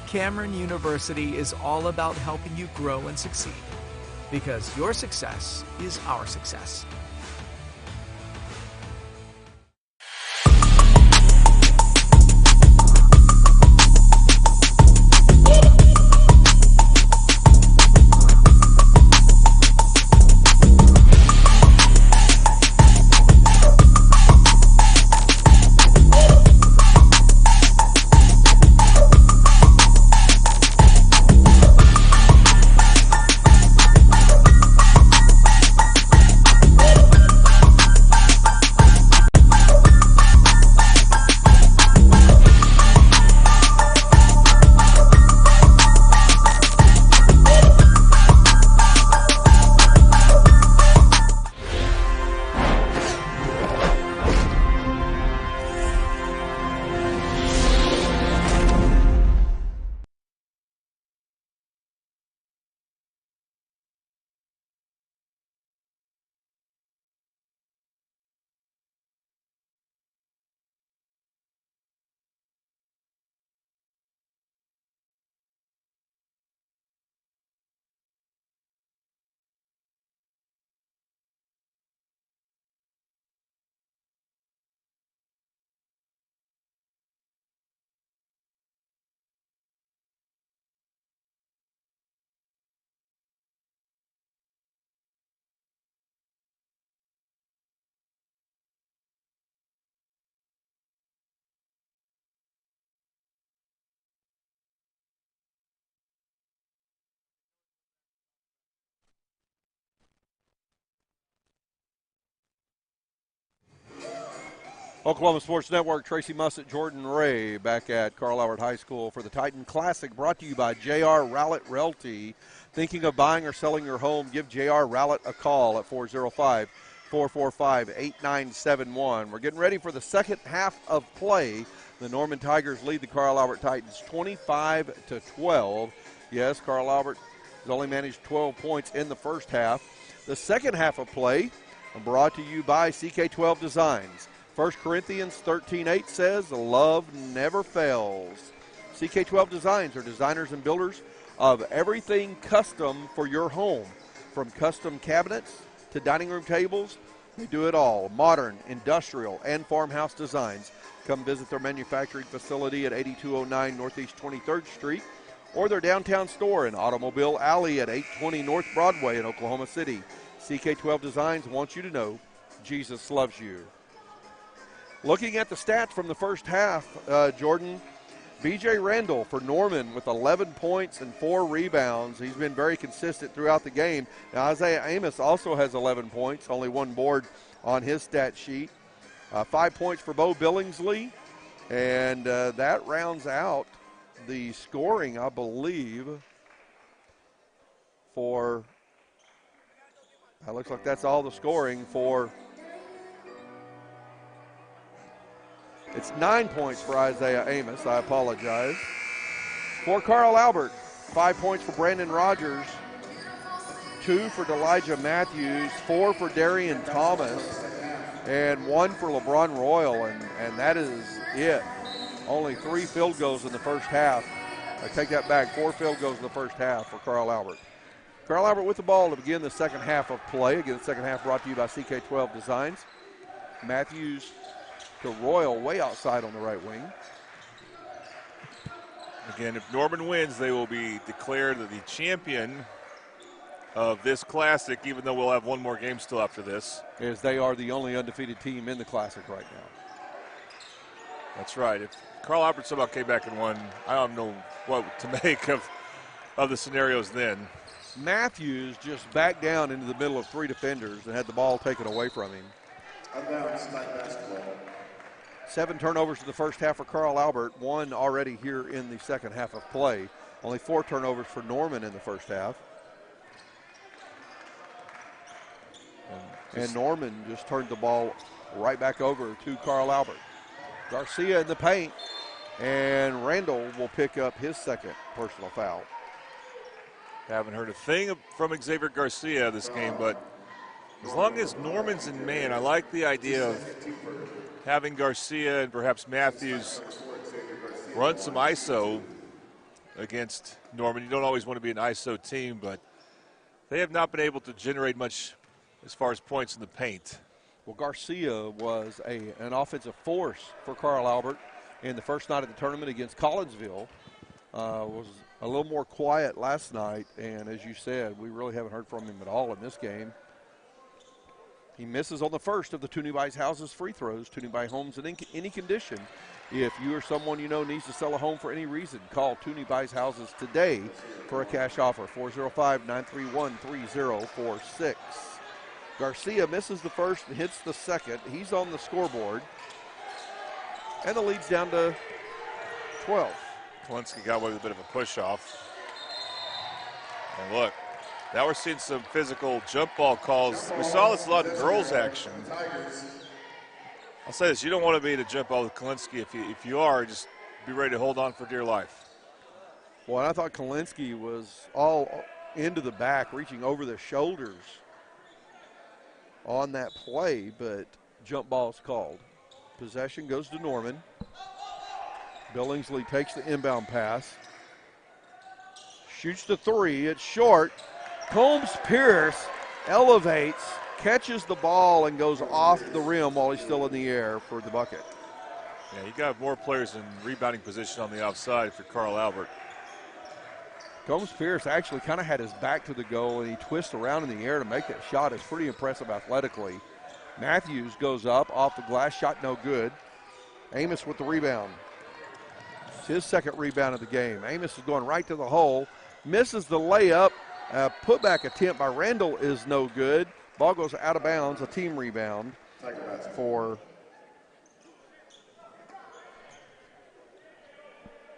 Speaker 12: Cameron University is all about helping you grow and succeed. Because your success is our success.
Speaker 3: Oklahoma Sports Network, Tracy Mussett, Jordan Ray back at Carl Albert High School for the Titan Classic, brought to you by J.R. Rowlett Realty. Thinking of buying or selling your home, give J.R. Rowlett a call at 405-445-8971. We're getting ready for the second half of play. The Norman Tigers lead the Carl Albert Titans 25-12. Yes, Carl Albert has only managed 12 points in the first half. The second half of play brought to you by CK12 Designs. 1 Corinthians 13:8 says, love never fails. CK12 Designs are designers and builders of everything custom for your home. From custom cabinets to dining room tables, they do it all. Modern, industrial, and farmhouse designs. Come visit their manufacturing facility at 8209 Northeast 23rd Street or their downtown store in Automobile Alley at 820 North Broadway in Oklahoma City. CK12 Designs wants you to know Jesus loves you. Looking at the stats from the first half, Jordan, B.J. Randall for Norman with 11 points and 4 rebounds. He's been very consistent throughout the game. Now, Isaiah Amos also has 11 points, only 1 board on his stat sheet. 5 points for Bo Billingsley, and that rounds out the scoring, I believe, for – looks like that's all the scoring for – it's 9 points for Isaiah Amos. I apologize. For Carl Albert, 5 points for Brandon Rogers, 2 for D'Elijah Matthews, 4 for Darian Thomas, and 1 for LeBron Royal, and that is it. Only 3 field goals in the first half. I take that back, 4 field goals in the first half for Carl Albert. Carl Albert with the ball to begin the second half of play. Again, the second half brought to you by CK12 Designs. Matthews to Royal way outside on the right wing.
Speaker 4: Again, if Norman wins, they will be declared the champion of this Classic, even though we'll have one more game still after this.
Speaker 3: As they are the only undefeated team in the Classic right now.
Speaker 4: That's right. If Carl Albert somehow came back and won, I don't know what to make of the scenarios then.
Speaker 3: Matthews just backed down into the middle of 3 defenders and had the ball taken away from him. 7 turnovers in the first half for Carl Albert, 1 already here in the second half of play. Only 4 turnovers for Norman in the first half. And Norman just turned the ball right back over to Carl Albert. Garcia in the paint, and Randall will pick up his second personal foul.
Speaker 4: Haven't heard a thing from Xavier Garcia this game, but as long as Norman's in man, I like the idea of having Garcia and perhaps Matthews run some ISO against Norman. You don't always want to be an ISO team, but they have not been able to generate much as far as points in the paint.
Speaker 3: Well, Garcia was an offensive force for Carl Albert in the first night of the tournament against Collinsville. Was a little more quiet last night, and as you said, we really haven't heard from him at all in this game. He misses on the first of the Toonie Buys Houses free throws. Toonie Buy Homes in any condition. If you or someone you know needs to sell a home for any reason, call Toonie Buys Houses today for a cash offer, 405-931-3046. Garcia misses the first and hits the second. He's on the scoreboard. And the lead's down to 12.
Speaker 4: Kalinsky got away with a bit of a push-off. And look, now we're seeing some physical jump ball calls. We saw this a lot in girls action. I'll say this, you don't want to be in a jump ball with Kalinsky. If you are, just be ready to hold on for dear life.
Speaker 3: Well, I thought Kalinsky was all into the back, reaching over the shoulders on that play, but jump ball's called. Possession goes to Norman. Billingsley takes the inbound pass. Shoots the 3, it's short. Combs Pierce elevates, catches the ball, and goes off the rim while he's still in the air for the bucket.
Speaker 4: Yeah, you got more players in rebounding position on the outside for Carl Albert.
Speaker 3: Combs Pierce actually kind of had his back to the goal, and he twists around in the air to make that shot. It's pretty impressive athletically. Matthews goes up off the glass, shot no good. Amos with the rebound. It's his second rebound of the game. Amos is going right to the hole, misses the layup. Putback attempt by Randall is no good. Ball goes out of bounds, a team rebound for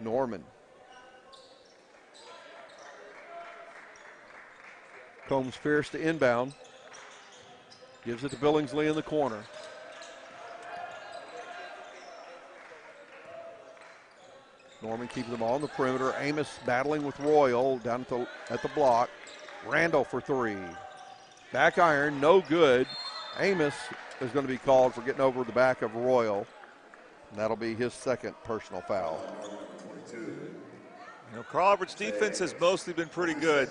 Speaker 3: Norman. Combs fierce to inbound. Gives it to Billingsley in the corner. Norman keeps them all on the perimeter. Amos battling with Royal down at the block. Randall for three. Back iron, no good. Amos is going to be called for getting over the back of Royal. And that'll be his second personal foul.
Speaker 4: You know, Carl Albert's defense has mostly been pretty good.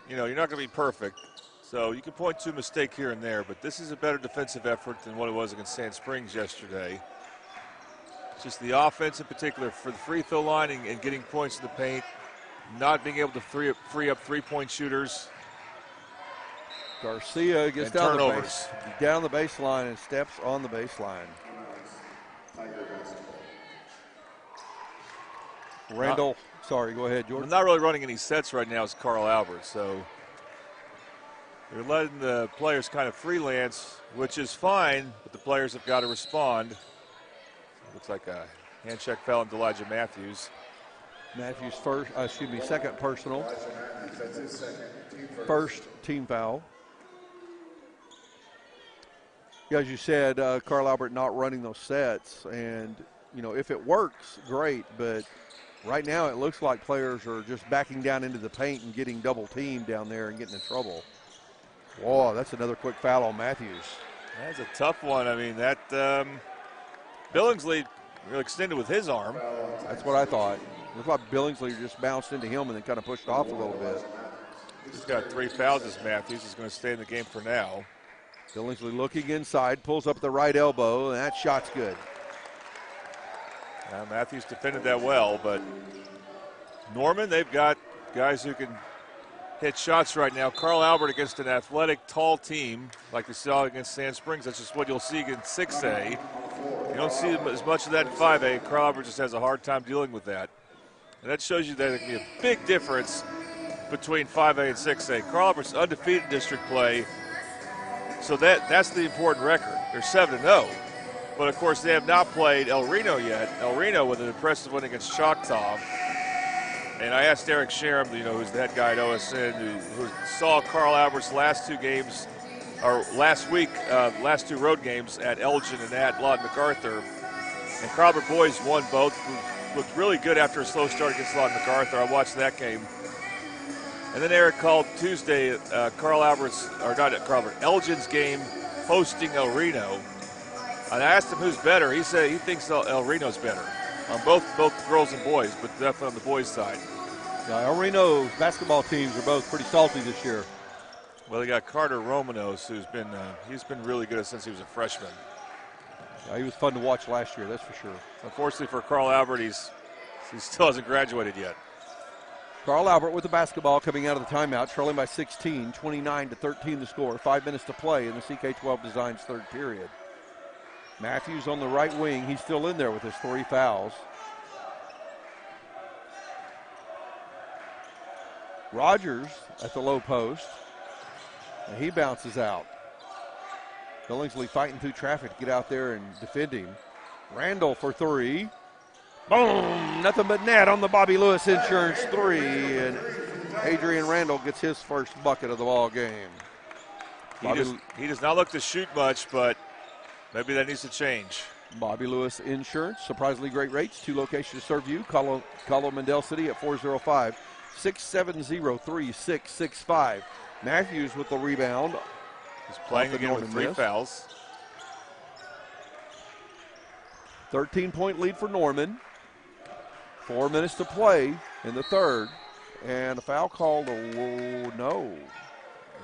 Speaker 4: You know, you're not going to be perfect, so you can point to a mistake here and there, but this is a better defensive effort than what it was against Sand Springs yesterday. It's just the offense in particular for the free throw line and getting points in the paint, not being able to free up three-point shooters.
Speaker 3: Garcia gets down the baseline and steps on the baseline. Randall, sorry, go ahead, George.
Speaker 4: I'm not really running any sets right now as Carl Albert, so they're letting the players kind of freelance, which is fine, but the players have got to respond. Looks like a hand check foul on Elijah Matthews.
Speaker 3: Matthews second personal. First team foul. Yeah, as you said, Carl Albert not running those sets, and you know, if it works, great, but right now it looks like players are just backing down into the paint and getting double teamed down there and getting in trouble. Whoa, that's another quick foul on Matthews.
Speaker 4: That's a tough one. I mean, that Billingsley really extended with his arm.
Speaker 3: That's what I thought. Looked like Billingsley just bounced into him and then kind of pushed off a little bit.
Speaker 4: He's got 3 fouls as Matthews. He's going to stay in the game for now.
Speaker 3: Billingsley looking inside, pulls up the right elbow, and that shot's good.
Speaker 4: Matthews defended that well, but Norman, they've got guys who can hit shots right now. Carl Albert against an athletic, tall team like we saw against Sand Springs. That's just what you'll see against 6A. You don't see as much of that in 5A. Carl Albert just has a hard time dealing with that. And that shows you that there can be a big difference between 5A and 6A. Carl Albert's undefeated in district play, so that's the important record. They're 7-0. But, of course, they have not played El Reno yet. El Reno with an impressive win against Choctaw. And I asked Eric Sherem, who's the head guy at OSN, who saw Carl Albert's last 2 games, or last week, last 2 road games at Elgin and at Lawton MacArthur. And Carl Albert boys won both. Looked really good after a slow start against Lawton MacArthur. I watched that game. And then Eric called Tuesday Elgin's game hosting El Reno. And I asked him who's better. He said he thinks El Reno's better on both girls and boys, but definitely on the boys' side.
Speaker 3: Yeah, El Reno's basketball teams are both pretty salty this year.
Speaker 4: Well, they got Carter Romanos, who's been he's been really good since he was a freshman.
Speaker 3: Yeah, he was fun to watch last year, that's for sure.
Speaker 4: Unfortunately for Carl Albert, he still hasn't graduated yet.
Speaker 3: Carl Albert with the basketball coming out of the timeout, trailing by 16, 29-13 the score. 5 minutes to play in the CK12 Designs third period. Matthews on the right wing. He's still in there with his 3 fouls. Rogers at the low post. And he bounces out. Billingsley fighting through traffic to get out there and defend him. Randall for 3. Boom! Nothing but net on the Bobby Lewis Insurance 3. And Adrian Randall gets his first bucket of the ball game.
Speaker 4: He does not look to shoot much, but maybe that needs to change.
Speaker 3: Bobby Lewis Insurance, surprisingly great rates. 2 locations to serve you. Call Mendel City at 405-670-3665. Matthews with the rebound.
Speaker 4: He's playing again with 3 fouls.
Speaker 3: 13-point lead for Norman. 4 minutes to play in the third. And a foul called, no.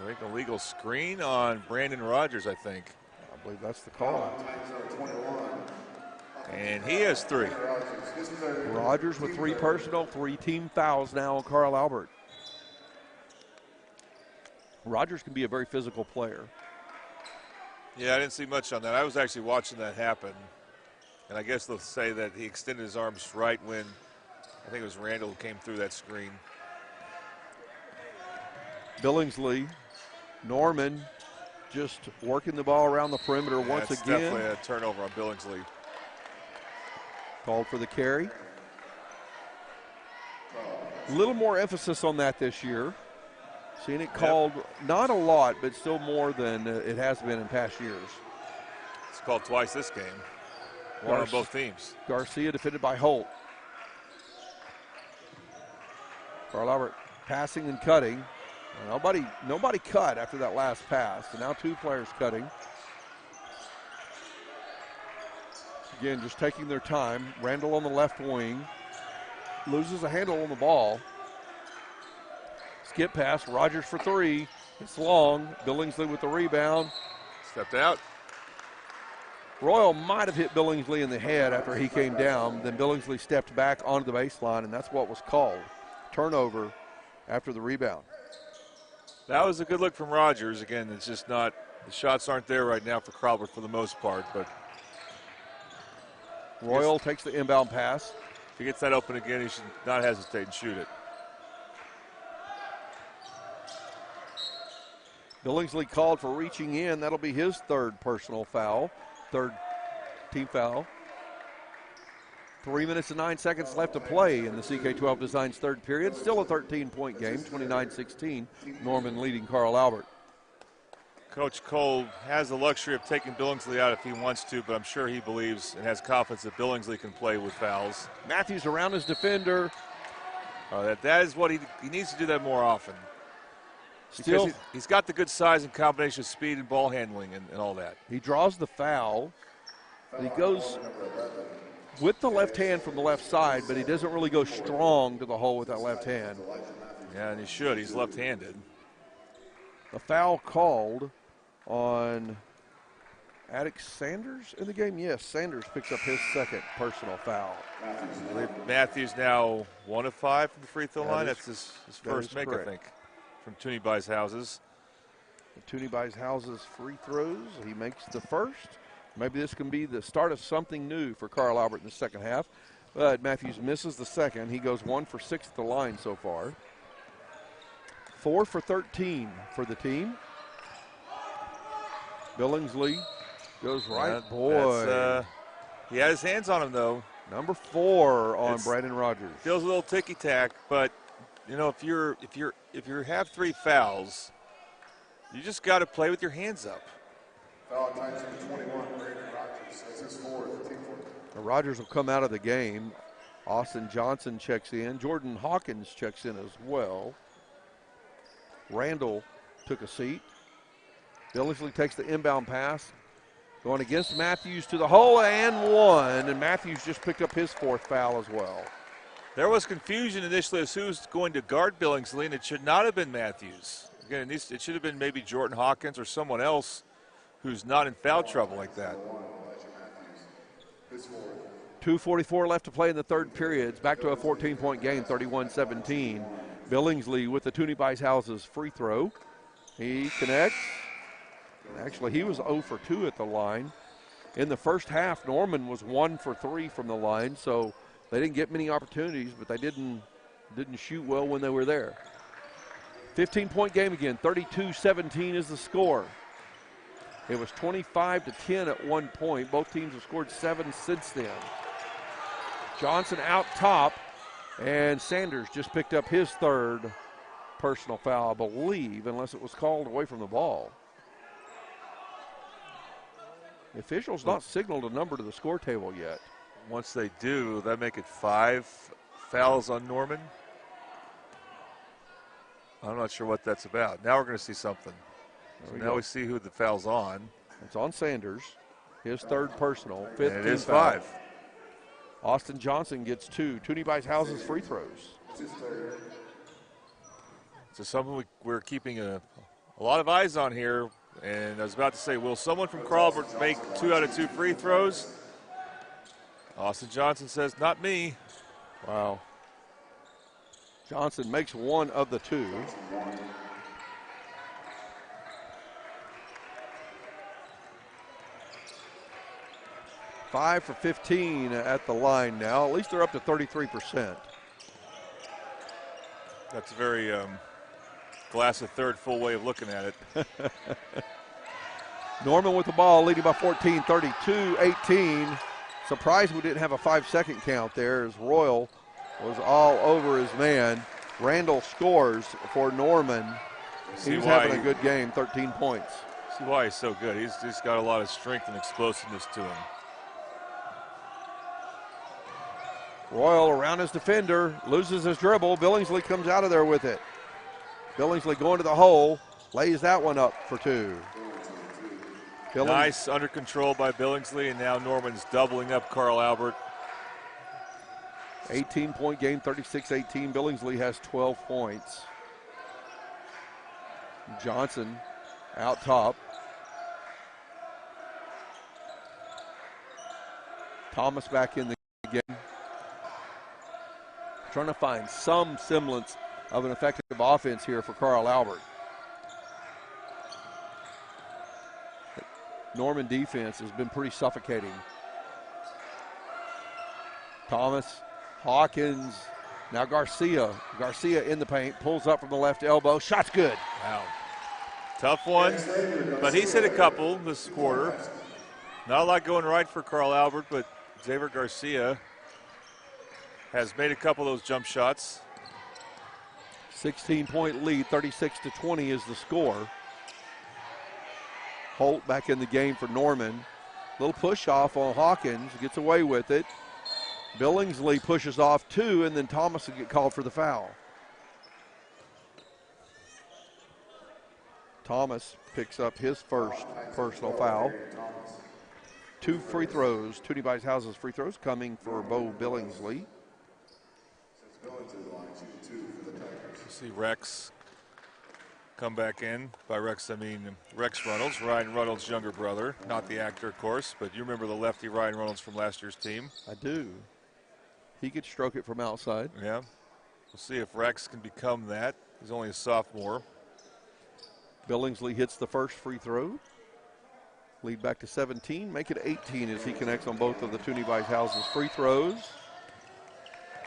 Speaker 4: I think a legal screen on Brandon Rogers, I think.
Speaker 3: I believe that's the call.
Speaker 4: And he has 3.
Speaker 3: Rogers with 3 personal, 3 team fouls now on Carl Albert. Rogers can be a very physical player.
Speaker 4: Yeah, I didn't see much on that. I was actually watching that happen. And I guess they'll say that he extended his arms right when, I think it was Randall who came through that screen.
Speaker 3: Billingsley, Norman just working the ball around the perimeter once again.
Speaker 4: Definitely a turnover on Billingsley.
Speaker 3: Called for the carry. A little more emphasis on that this year. Seeing it called not a lot, but still more than it has been in past years.
Speaker 4: It's called twice this game. One on both teams.
Speaker 3: Garcia defended by Holt. Carl Albert passing and cutting. Nobody cut after that last pass. So now 2 players cutting. Again, just taking their time. Randall on the left wing. Loses a handle on the ball. Skip pass. Rogers for 3. It's long. Billingsley with the rebound.
Speaker 4: Stepped out.
Speaker 3: Royal might have hit Billingsley in the head after he came down. Then Billingsley stepped back onto the baseline, and that's what was called. Turnover after the rebound.
Speaker 4: That was a good look from Rogers. Again, it's just not, the shots aren't there right now for Crowbert for the most part, but
Speaker 3: Royal takes the inbound pass.
Speaker 4: If he gets that open again, he should not hesitate and shoot it.
Speaker 3: Billingsley called for reaching in. That'll be his 3rd personal foul, 3rd team foul. 3 minutes and 9 seconds left to play in the CK12 Designs 3rd period. Still a 13-point game, 29-16. Norman leading Carl Albert.
Speaker 4: Coach Cole has the luxury of taking Billingsley out if he wants to, but I'm sure he believes and has confidence that Billingsley can play with fouls.
Speaker 3: Matthews around his defender.
Speaker 4: That is what he needs to do that more often.
Speaker 3: Still,
Speaker 4: he's got the good size and combination of speed and ball handling and all that.
Speaker 3: He draws the foul. He goes with the left hand from the left side, but he doesn't really go strong to the hole with that left hand.
Speaker 4: Yeah, and he should. He's left-handed.
Speaker 3: The foul called on Attic Sanders in the game. Yes, Sanders picks up his 2nd personal foul.
Speaker 4: Matthews now 1 of 5 from the free throw line. That's his first make,
Speaker 3: correct.
Speaker 4: I think, from Tooney Buys Houses.
Speaker 3: Tooney Buys Houses free throws. He makes the first. Maybe this can be the start of something new for Carl Albert in the second half. But Matthews misses the second. He goes 1 for 6 at the line so far. 4 for 13 for the team. Billingsley goes right. Boy.
Speaker 4: He had his hands on him, though.
Speaker 3: Number 4 on Brandon Rogers.
Speaker 4: Feels a little ticky-tack, but, you know, if you have 3 fouls, you just got to play with your hands up.
Speaker 5: Foul times 21, Brandon Rogers. That's his 4th, team 4th.
Speaker 3: Rogers will come out of the game. Austin Johnson checks in. Jordan Hawkins checks in as well. Randall took a seat. Billingsley takes the inbound pass. Going against Matthews to the hole and 1. And Matthews just picked up his 4th foul as well.
Speaker 4: There was confusion initially as who's going to guard Billingsley, and it should not have been Matthews. Again, it should have been maybe Jordan Hawkins or someone else who's not in foul trouble like that.
Speaker 3: 2:44 left to play in the 3rd period. It's back to a 14-point game, 31-17. Billingsley with the Tooney Buys Houses free throw. He connects. Actually, he was 0 for 2 at the line. In the first half, Norman was 1 for 3 from the line, so they didn't get many opportunities, but they didn't shoot well when they were there. 15-point game again, 32-17 is the score. It was 25-10 at one point. Both teams have scored 7 since then. Johnson out top, and Sanders just picked up his 3rd personal foul, I believe, unless it was called away from the ball. The officials not signaled a number to the score table yet.
Speaker 4: Once they do, that make it 5 fouls on Norman. I'm not sure what that's about. Now we're going to see something. So now we see who the foul's on.
Speaker 3: It's on Sanders, his 3rd personal, 5th
Speaker 4: and it
Speaker 3: team
Speaker 4: is
Speaker 3: foul.
Speaker 4: 5.
Speaker 3: Austin Johnson gets 2. Tooney Buys Houses free throws.
Speaker 4: So something we're keeping a lot of eyes on here. And I was about to say, will someone from Crawford make 2 out of 2 free throws? Austin Johnson says, not me.
Speaker 3: Wow. Johnson makes 1 of the 2. Five for 15 at the line now. At least they're up to 33%.
Speaker 4: That's a very glass of third full way of looking at it.
Speaker 3: Norman with the ball, leading by 14, 32-18. Surprised we didn't have a 5-second count there as Royal was all over his man. Randall scores for Norman. He's having a good game, 13 points.
Speaker 4: See why he's so good. He's got a lot of strength and explosiveness to him.
Speaker 3: Royal around his defender, loses his dribble. Billingsley comes out of there with it. Billingsley going to the hole, lays that one up for two.
Speaker 4: Nice under control by Billingsley, and now Norman's doubling up Carl Albert.
Speaker 3: 18-point game, 36-18. Billingsley has 12 points. Johnson out top. Thomas back in the game. Trying to find some semblance of an effective offense here for Carl Albert. Norman defense has been pretty suffocating. Thomas, Hawkins, now Garcia. Garcia in the paint, pulls up from the left elbow. Shot's good.
Speaker 4: Wow. Tough one, but he's hit a couple this quarter. Not a lot going right for Carl Albert, but Xavier Garcia has made a couple of those jump shots.
Speaker 3: 16-point lead, 36-20 is the score. Holt back in the game for Norman. Little push off on Hawkins, gets away with it. Billingsley pushes off two, and then Thomas will get called for the foul. Thomas picks up his first personal foul. 2 free throws, Toonie Buys Houses free throws coming for Bo Billingsley.
Speaker 4: You see Rex come back in. By Rex, I mean Rex Reynolds, Ryan Reynolds' younger brother. Not the actor, of course, but you remember the lefty Ryan Reynolds from last year's team.
Speaker 3: I do. He could stroke it from outside.
Speaker 4: Yeah. We'll see if Rex can become that. He's only a sophomore.
Speaker 3: Billingsley hits the first free throw. Lead back to 17, make it 18 as he connects on both of the Toonie Buys Houses free throws.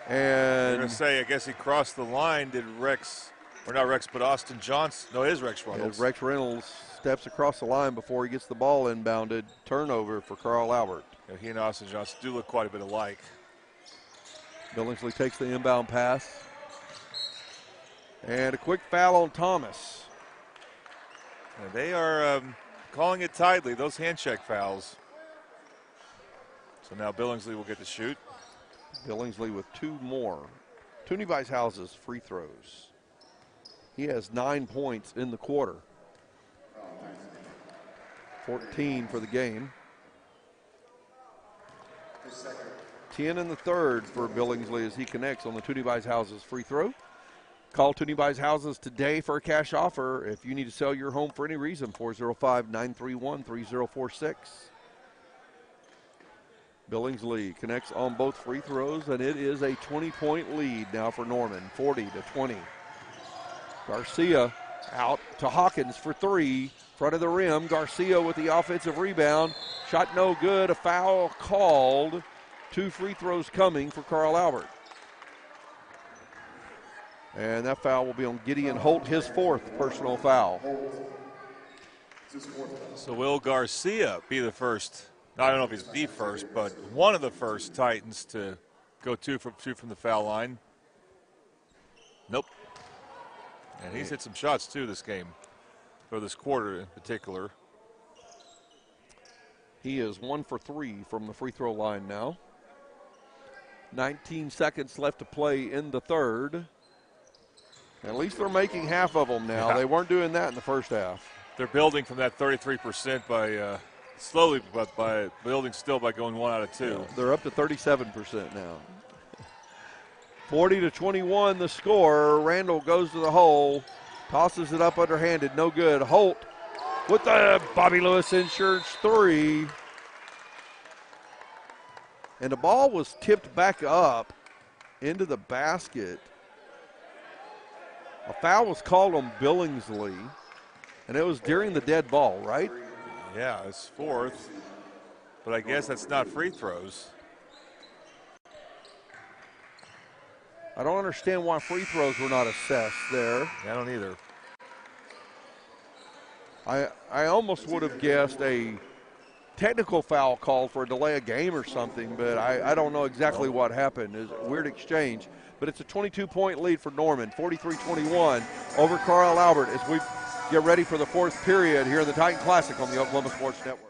Speaker 3: And
Speaker 4: I'm going to say, I guess he crossed the line. Did Rex, or not Rex, but Austin Johnson. No, it is Rex Reynolds.
Speaker 3: Rex Reynolds steps across the line before he gets the ball inbounded. Turnover for Carl Albert.
Speaker 4: Yeah, he and Austin Johnson do look quite a bit alike.
Speaker 3: Billingsley takes the inbound pass. And a quick foul on Thomas.
Speaker 4: And they are calling it tidily, those hand check fouls. So now Billingsley will get to shoot.
Speaker 3: Billingsley with 2 more. Toonie Buys Houses free throws. He has 9 points in the quarter. 14 for the game. 10 in the third for Billingsley as he connects on the Toonie Buys Houses free throw. Call Toonie Buys Houses today for a cash offer if you need to sell your home for any reason. 405-931-3046. Billingsley connects on both free throws, and it is a 20-point lead now for Norman, 40-20. Garcia out to Hawkins for 3, front of the rim. Garcia with the offensive rebound. Shot no good, a foul called. 2 free throws coming for Carl Albert. And that foul will be on Gideon Holt, his 4th personal foul.
Speaker 4: So will Garcia be the first? I don't know if he's the first, but one of the first Titans to go 2 from the foul line. Nope. And he's hit some shots too this game, or this quarter in particular.
Speaker 3: He is 1 for 3 from the free throw line now. 19 seconds left to play in the third. At least they're making half of them now.
Speaker 4: Yeah.
Speaker 3: They weren't doing that in the first half.
Speaker 4: They're building from that 33% by slowly, but by building still by going 1 out of 2.
Speaker 3: Yeah, they're up to 37% now. 40-21 the score. Randall goes to the hole, tosses it up underhanded, no good. Holt with the Bobby Lewis Insurance 3. And the ball was tipped back up into the basket. A foul was called on Billingsley, and it was during the dead ball, right?
Speaker 4: Yeah, it's 4th, but I guess that's not free throws.
Speaker 3: I don't understand why free throws were not assessed there.
Speaker 4: I don't either.
Speaker 3: I almost would have guessed a technical foul call for a delay of game or something, but I don't know exactly what happened. It's a weird exchange. but it's a 22-point lead for Norman, 43-21 over Carl Albert as we get ready for the fourth period here in the Titan Classic on the Oklahoma Sports Network.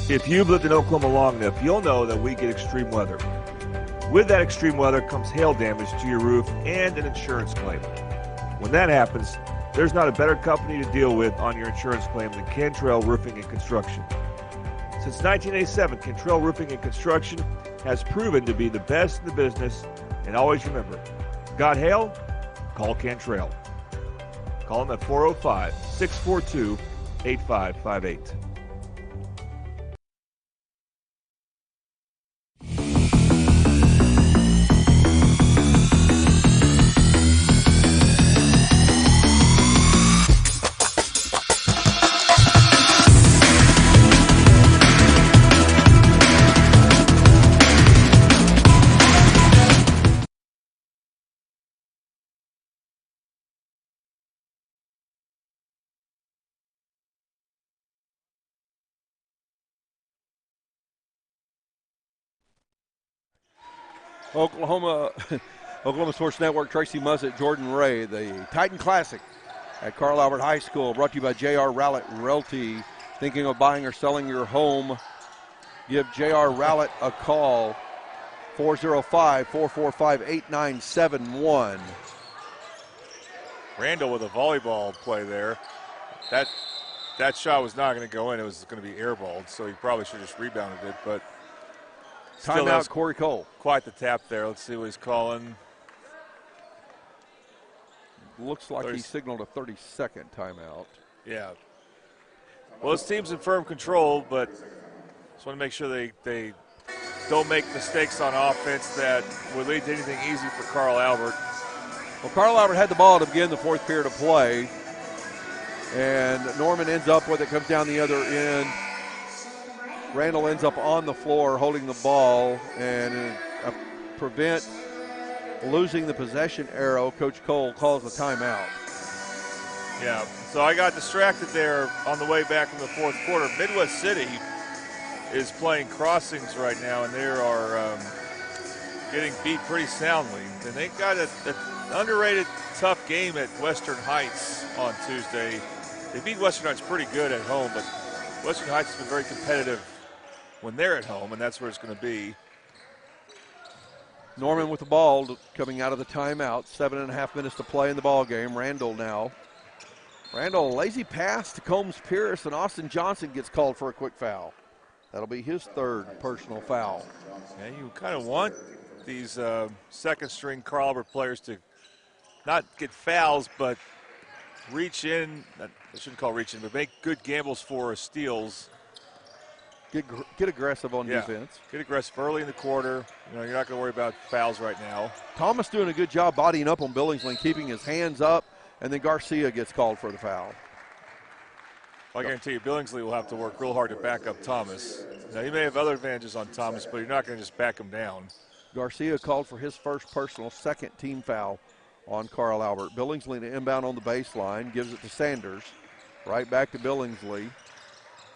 Speaker 4: If you've lived in Oklahoma long enough, you'll know that we get extreme weather. With that extreme weather comes hail damage to your roof and an insurance claim. When that happens, there's not a better company to deal with on your insurance claim than Cantrell Roofing and Construction. Since 1987, Cantrell Roofing and Construction has proven to be the best in the business, and always remember, got hail? Call Cantrell. Call them at 405-642-8558.
Speaker 3: Oklahoma Sports Network, Tracy Muzzett, Jordan Ray, the Titan Classic at Carl Albert High School, brought to you by J.R. Rowlett Realty. Thinking of buying or selling your home? Give J.R. Rowlett a call, 405-445-8971.
Speaker 4: Randall with a volleyball play there. That shot was not going to go in. It was going to be airballed, so he probably should have just rebounded it, but
Speaker 3: timeout, Corey Cole.
Speaker 4: Quite the tap there. Let's see what he's calling.
Speaker 3: Looks like he signaled a 30-second timeout.
Speaker 4: Yeah. Well, his team's in firm control, but just want to make sure they don't make mistakes on offense that would lead to anything easy for Carl Albert.
Speaker 3: Well, Carl Albert had the ball to begin the fourth period of play, and Norman ends up with it, comes down the other end. Randall ends up on the floor holding the ball, and prevent losing the possession arrow, Coach Cole calls a timeout.
Speaker 4: Yeah, so I got distracted there on the way back from the fourth quarter. Midwest City is playing Crossings right now, and they are getting beat pretty soundly. And they got an underrated tough game at Western Heights on Tuesday. They beat Western Heights pretty good at home, but Western Heights has been very competitive when they're at home, and that's where it's going to be.
Speaker 3: Norman with the ball coming out of the timeout. 7.5 minutes to play in the ball game. Randall now. Randall, lazy pass to Combs Pierce, and Austin Johnson gets called for a quick foul. That'll be his third personal foul.
Speaker 4: Yeah, you kind of want these second-string Carl Albert players to not get fouls, but reach in. I shouldn't call reach in, but make good gambles for steals.
Speaker 3: Get aggressive on defense.
Speaker 4: Get aggressive early in the quarter. You know, you're not going to worry about fouls right now.
Speaker 3: Thomas doing a good job bodying up on Billingsley, keeping his hands up, and then Garcia gets called for the foul.
Speaker 4: I guarantee you Billingsley will have to work real hard to back up Thomas. Now, he may have other advantages on Thomas, but you're not going to just back him down.
Speaker 3: Garcia called for his first personal, second team foul on Carl Albert. Billingsley to inbound on the baseline, gives it to Sanders. Right back to Billingsley.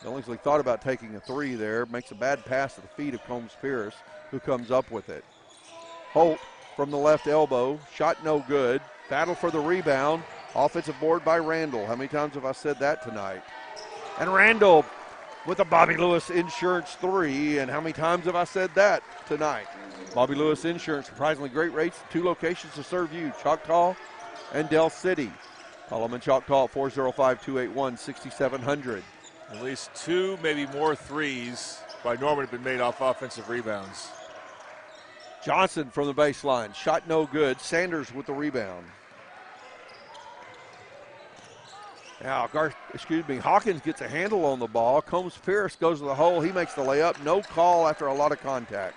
Speaker 3: Billingsley thought about taking a three there, makes a bad pass to the feet of Combs Pierce, who comes up with it. Holt from the left elbow, shot no good. Battle for the rebound. Offensive board by Randall. How many times have I said that tonight? And Randall with a Bobby Lewis Insurance three, and how many times have I said that tonight? Bobby Lewis Insurance, surprisingly great rates, 2 locations to serve you, Choctaw and Del City. Call them in Choctaw at 405-281-6700.
Speaker 4: At least 2, maybe more threes by Norman have been made off offensive rebounds.
Speaker 3: Johnson from the baseline, shot no good. Sanders with the rebound. Now, Hawkins gets a handle on the ball. Combs Pierce goes to the hole. He makes the layup. No call after a lot of contact.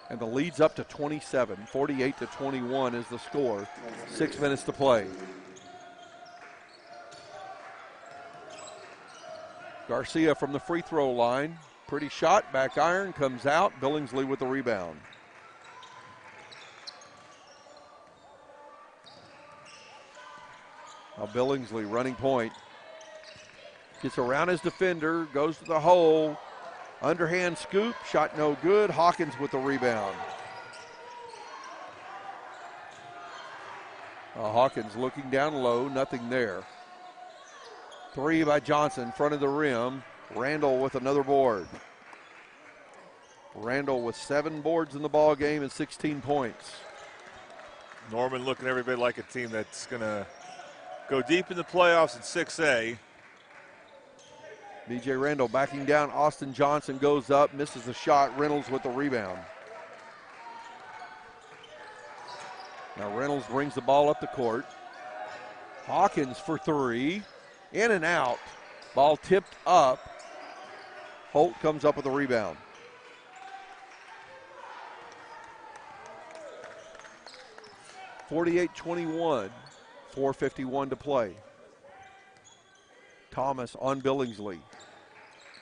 Speaker 3: And the lead's up to 27. 48-21 is the score. 6 minutes to play. Garcia from the free throw line. Pretty shot, back iron, comes out. Billingsley with the rebound. Now Billingsley running point. Gets around his defender, goes to the hole. Underhand scoop, shot no good. Hawkins with the rebound. Hawkins looking down low, nothing there. 3 by Johnson, front of the rim. Randall with another board. Randall with 7 boards in the ball game and 16 points.
Speaker 4: Norman looking every bit like a team that's going to go deep in the playoffs in 6A.
Speaker 3: B.J. Randall backing down. Austin Johnson goes up, misses the shot. Reynolds with the rebound. Now Reynolds brings the ball up the court. Hawkins for 3. In and out. Ball tipped up. Holt comes up with the rebound. (48-21). 4:51 to play. Thomas on Billingsley.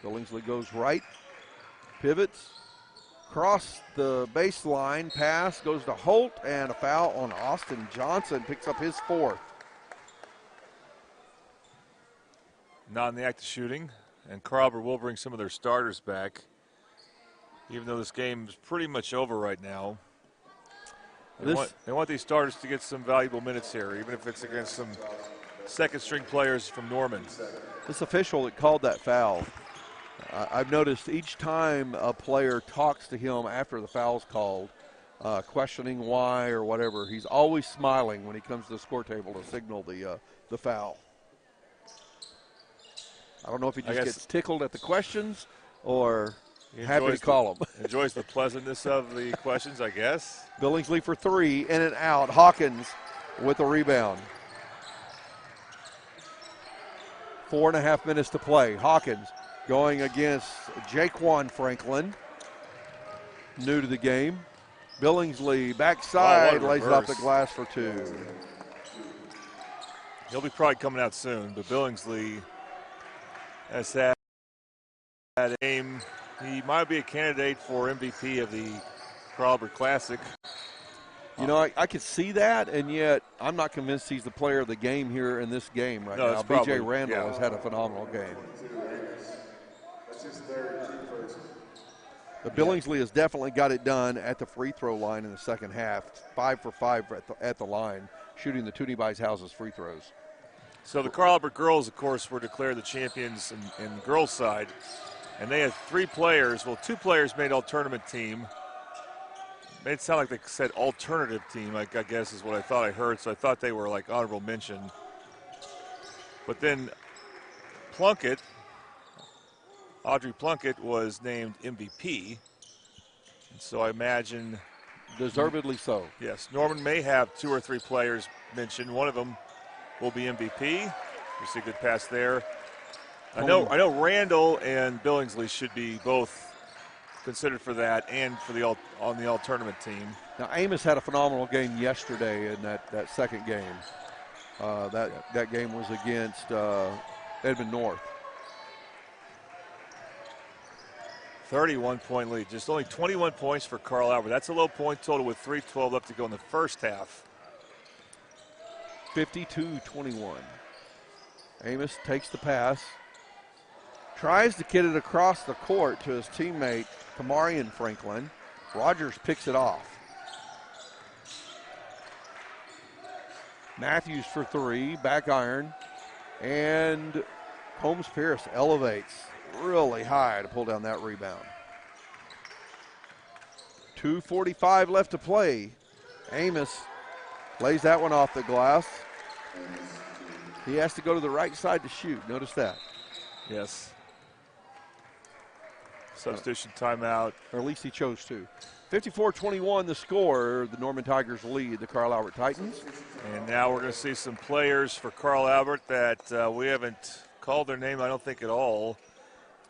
Speaker 3: Billingsley goes right. Pivots. Cross the baseline. Pass goes to Holt, and a foul on Austin Johnson. Picks up his 4th.
Speaker 4: Not in the act of shooting. And Carlber will bring some of their starters back, even though this game is pretty much over right now. They want these starters to get some valuable minutes here, even if it's against some second-string players from Norman.
Speaker 3: This official that called that foul, I've noticed each time a player talks to him after the foul's called, questioning why or whatever, he's always smiling when he comes to the score table to signal the foul. I don't know if he just gets tickled at the questions or happy to call them.
Speaker 4: Enjoys the pleasantness of the questions, I guess.
Speaker 3: Billingsley for 3, in and out. Hawkins with the rebound. 4.5 minutes to play. Hawkins going against Jaquan Franklin, new to the game. Billingsley backside, lays it off the glass for 2.
Speaker 4: He'll be probably coming out soon, but Billingsley has had aim. He might be a candidate for MVP of the Carlber Classic.
Speaker 3: You know, I could see that, and yet I'm not convinced he's the player of the game here in this game right now. B.J. Randall has had a phenomenal game. But Billingsley has definitely got it done at the free throw line in the second half. 5 for 5 at the line, shooting the Toonie Buys Houses free throws.
Speaker 4: So the Carlber girls, of course, were declared the champions in the girls' side. And they had 3 players. Well, 2 players made all-tournament team. Made it sound like they said alternative team, I guess is what I thought I heard. So I thought they were like honorable mention. But then Plunkett, Audrey Plunkett, was named MVP. And so I imagine.
Speaker 3: Deservedly so.
Speaker 4: Yes, Norman may have 2 or 3 players mentioned. One of them will be MVP. You see a good pass there. I know Randall and Billingsley should be both considered for that and for on the all-tournament team.
Speaker 3: Now, Amos had a phenomenal game yesterday in that second game. That game was against Edmond North.
Speaker 4: 31-point lead. Just only 21 points for Carl Albert. That's a low point total with 3:12 left to go in the first half.
Speaker 3: 52-21. Amos takes the pass. Tries to get it across the court to his teammate, Kamarian Franklin. Rogers picks it off. Matthews for 3, back iron. And Holmes Pierce elevates really high to pull down that rebound. 2:45 left to play. Amos lays that one off the glass. He has to go to the right side to shoot. Notice that.
Speaker 4: Yes. Substitution timeout.
Speaker 3: Or at least he chose to. 54-21 the score. The Norman Tigers lead the Carl Albert Titans.
Speaker 4: And now we're going to see some players for Carl Albert that we haven't called their name, I don't think, at all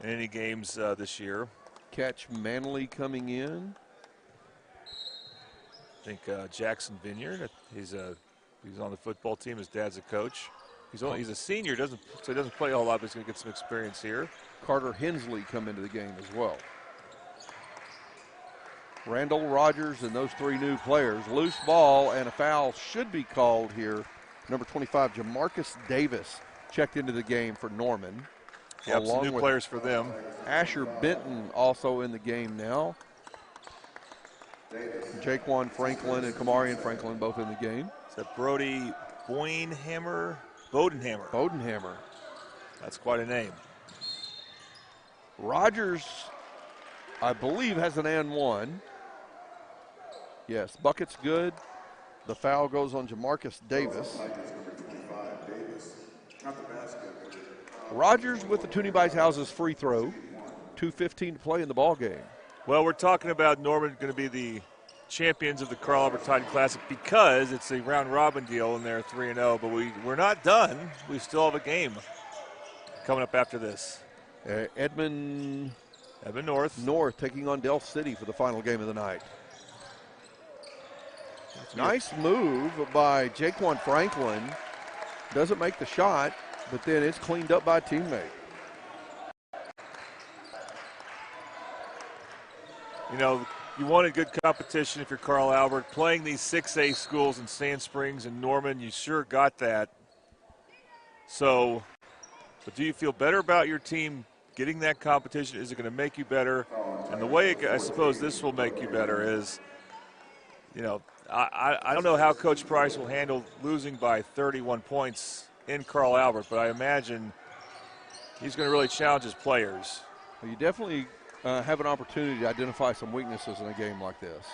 Speaker 4: in any games this year.
Speaker 3: Catch Manley coming in.
Speaker 4: I think Jackson Vineyard. He's on the football team. His dad's a coach. He's a senior, so he doesn't play a whole lot, but he's going to get some experience here.
Speaker 3: Carter Hensley come into the game as well. Randall, Rogers, and those 3 new players. Loose ball and a foul should be called here Number 25, Jamarcus Davis, checked into the game for Norman.
Speaker 4: Yep, some new players for them.
Speaker 3: Asher Benton also in the game now. Jaquan Franklin and Kamarian Franklin both in the game.
Speaker 4: Is that Brody Bodenhammer? Bodenhammer. That's quite a name.
Speaker 3: Rogers, I believe, has an and one. Yes, bucket's good. The foul goes on Jamarcus Davis. Rogers with the Toonie Buys Houses free throw. 2:15 to play in the ball game.
Speaker 4: Well, we're talking about Norman going to be the champions of the Carl Albert Titan Classic because it's a round robin deal and they're 3-0, but we're not done. We still have a game coming up after this.
Speaker 3: Edmond
Speaker 4: North
Speaker 3: taking on Del City for the final game of the night. Nice move by Jaquan Franklin. Doesn't make the shot, but then it's cleaned up by a teammate.
Speaker 4: You know, you wanted good competition if you're Carl Albert. Playing these 6A schools in Sand Springs and Norman, you sure got that. So, but do you feel better about your team getting that competition? Is it going to make you better? And the way I suppose this will make you better is, you know, I don't know how Coach Price will handle losing by 31 points in Carl Albert, but I imagine he's going to really challenge his players.
Speaker 3: Well, you definitely have an opportunity to identify some weaknesses in a game like this.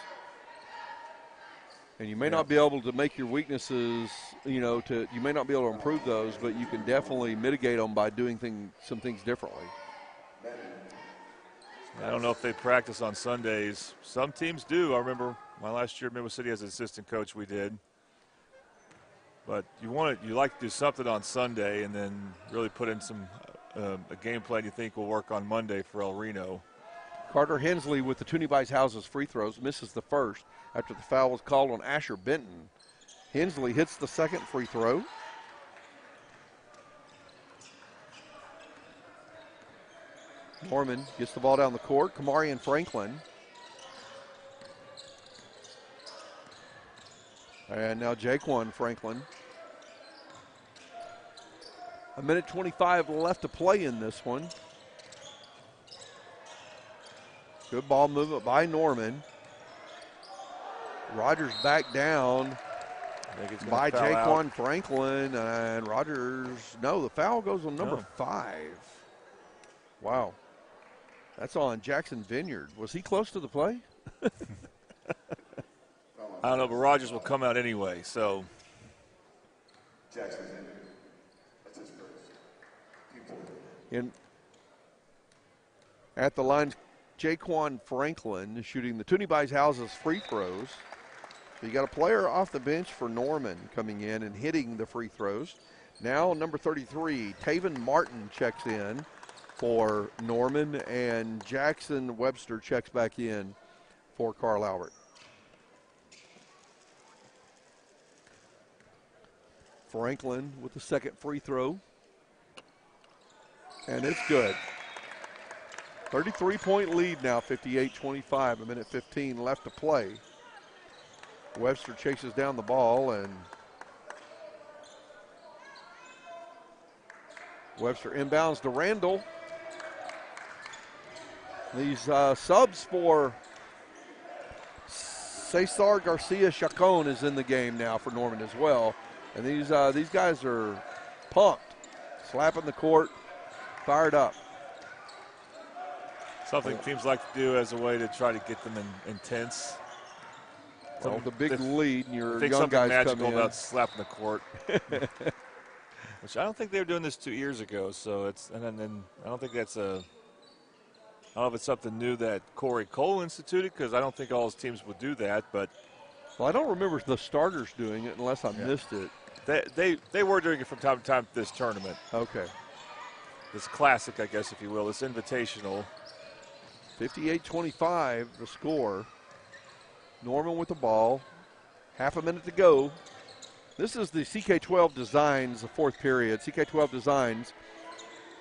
Speaker 3: And you may not be able to make your weaknesses, you may not be able to improve those, but you can definitely mitigate them by doing some things differently.
Speaker 4: I don't know if they practice on Sundays. Some teams do. I remember my last year at Midwest City as an assistant coach, we did. But you like to do something on Sunday and then really put in some a game plan you think will work on Monday for El Reno.
Speaker 3: Carter Hensley with the Toonie Buys Houses free throws misses the first after the foul was called on Asher Benton. Hensley hits the second free throw. Norman gets the ball down the court. Kamarian Franklin. And now Jaquan Franklin. 1:25 left to play in this one. Good ball movement by Norman. Rogers back down by Jaquan Franklin. And Rogers, no, the foul goes on number 5. Wow. That's on Jackson Vineyard. Was he close to the play?
Speaker 4: I don't know, but Rogers will come out anyway, so.
Speaker 5: Jackson Vineyard. That's his first.
Speaker 3: At the line, Jaquan Franklin shooting the Toonie Buys Houses free throws. So you got a player off the bench for Norman coming in and hitting the free throws. Now number 33, Taven Martin checks in for Norman, and Jackson Webster checks back in for Carl Albert. Franklin with the second free throw. And it's good. 33-point lead now, 58-25, 1:15 left to play. Webster chases down the ball, and Webster inbounds to Randall. These subs for Cesar Garcia Chacon is in the game now for Norman as well. And these guys are pumped, slapping the court, fired up.
Speaker 4: Something teams like to do as a way to try to get them intense.
Speaker 3: Well, the big lead, and your
Speaker 4: young
Speaker 3: young guys come in.
Speaker 4: Magical about slapping the court. Which I don't think they were doing this 2 years ago. So and then I don't think that's I don't know if it's something new that Corey Cole instituted, because I don't think all his teams would do that. But
Speaker 3: well, I don't remember the starters doing it unless I missed it.
Speaker 4: They were doing it from time to time this tournament.
Speaker 3: Okay.
Speaker 4: This classic, I guess, if you will, this invitational.
Speaker 3: 58-25 the score. Norman with the ball. Half a minute to go. This is the CK12 Designs, the fourth period. CK12 Designs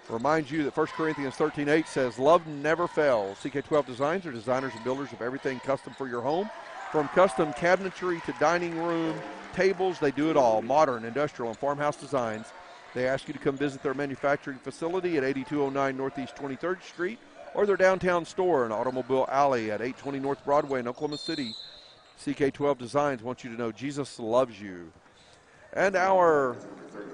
Speaker 3: reminds you that 1 Corinthians 13:8 says, love never fails. CK12 Designs are designers and builders of everything custom for your home. From custom cabinetry to dining room tables, they do it all. Modern, industrial, and farmhouse designs. They ask you to come visit their manufacturing facility at 8209 Northeast 23rd Street or their downtown store in Automobile Alley at 820 North Broadway in Oklahoma City. CK12 Designs wants you to know Jesus loves you. And our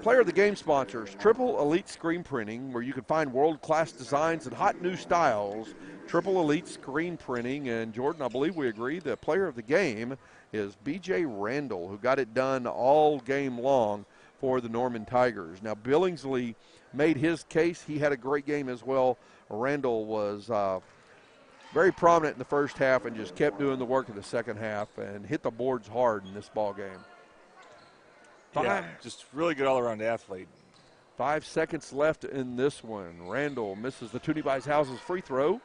Speaker 3: player of the game sponsors, Triple Elite Screen Printing, where you can find world-class designs and hot new styles. Triple Elite Screen Printing. And Jordan, I believe we agree the player of the game is B.J. Randall, who got it done all game long for the Norman Tigers. Now, Billingsley made his case. He had a great game as well. Randall was very prominent in the first half and just kept doing the work in the second half and hit the boards hard in this ball game.
Speaker 4: Yeah, just really good all-around athlete.
Speaker 3: 5 seconds left in this one. Randall misses the Toonie Buys Houses free throw.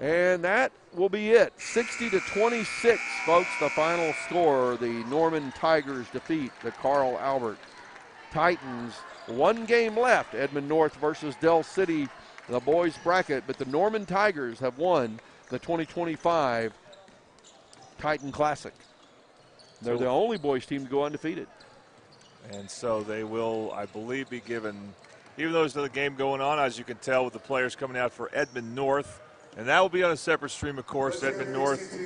Speaker 3: And that will be it. 60-26, folks, the final score. The Norman Tigers defeat the Carl Albert Titans. 1 game left, Edmond North versus Dell City, the boys bracket. But the Norman Tigers have won the 2025 Titan Classic. They're the only boys team to go undefeated.
Speaker 4: And so they will, I believe, be given, even though there's another game going on, as you can tell with the players coming out for Edmond North. And that will be on a separate stream, of course, Edmond North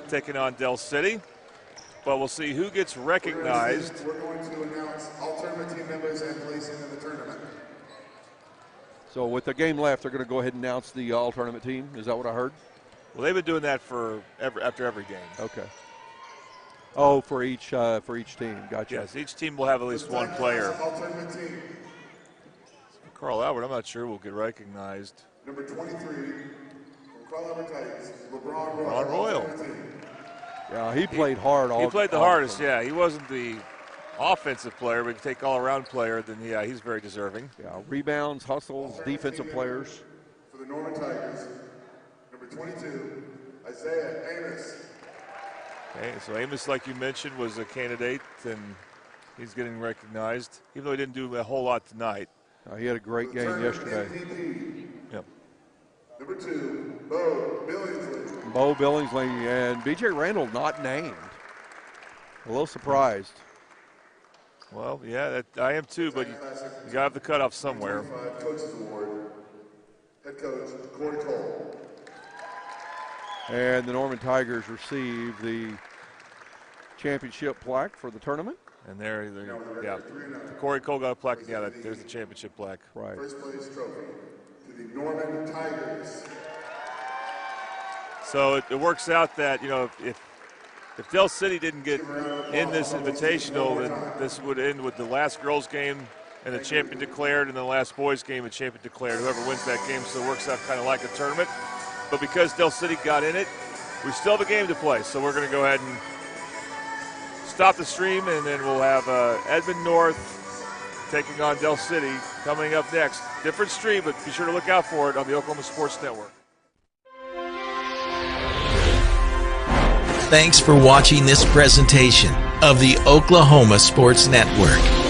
Speaker 4: taking on Dell City. But we'll see who gets recognized.
Speaker 5: We're going to announce all tournament team members and placing in the tournament.
Speaker 3: So with the game left, they're going to go ahead and announce the all-tournament team. Is that what I heard?
Speaker 4: Well, they've been doing that for after every game.
Speaker 3: Okay. Oh, for each team. Gotcha.
Speaker 4: Yes, each team will have at least one player.
Speaker 5: All-tournament team.
Speaker 4: Carl Albert, I'm not sure will get recognized.
Speaker 5: Number 23, from Carl Albert Titans, LeBron
Speaker 4: Ron Royal.
Speaker 3: Yeah, he played hard all.
Speaker 4: He played the hardest, yeah. He wasn't the offensive player, but if you take all-around player, then, yeah, he's very deserving.
Speaker 3: Yeah, rebounds, hustles, defensive players.
Speaker 5: For the Norman Tigers, number 22, Isaiah Amos.
Speaker 4: Okay, so Amos, like you mentioned, was a candidate, and he's getting recognized, even though he didn't do a whole lot tonight.
Speaker 3: He had a great game yesterday.
Speaker 4: Yep.
Speaker 5: Number 2, Bo Billingsley.
Speaker 3: Bo Billingsley and B.J. Randall not named. A little surprised.
Speaker 4: Well, yeah, I am too, but you got to have the cutoff somewhere.
Speaker 5: Coaches Award, head coach Corey Cole.
Speaker 3: And the Norman Tigers receive the championship plaque for the tournament.
Speaker 4: And there, yeah, Corey Cole got a plaque, and yeah, there's the championship plaque.
Speaker 3: Right.
Speaker 5: First place trophy to the Norman Tigers.
Speaker 4: So it works out that, you know, if Dell City didn't get in this invitational, then this would end with the last girls game and the champion declared, and the last boys game and champion declared. Whoever wins that game, so it works out kind of like a tournament. But because Dell City got in it, we still have a game to play. So we're going to go ahead and stop the stream, and then we'll have Edmond North taking on Dell City coming up next. Different stream, but be sure to look out for it on the Oklahoma Sports Network.
Speaker 13: Thanks for watching this presentation of the Oklahoma Sports Network.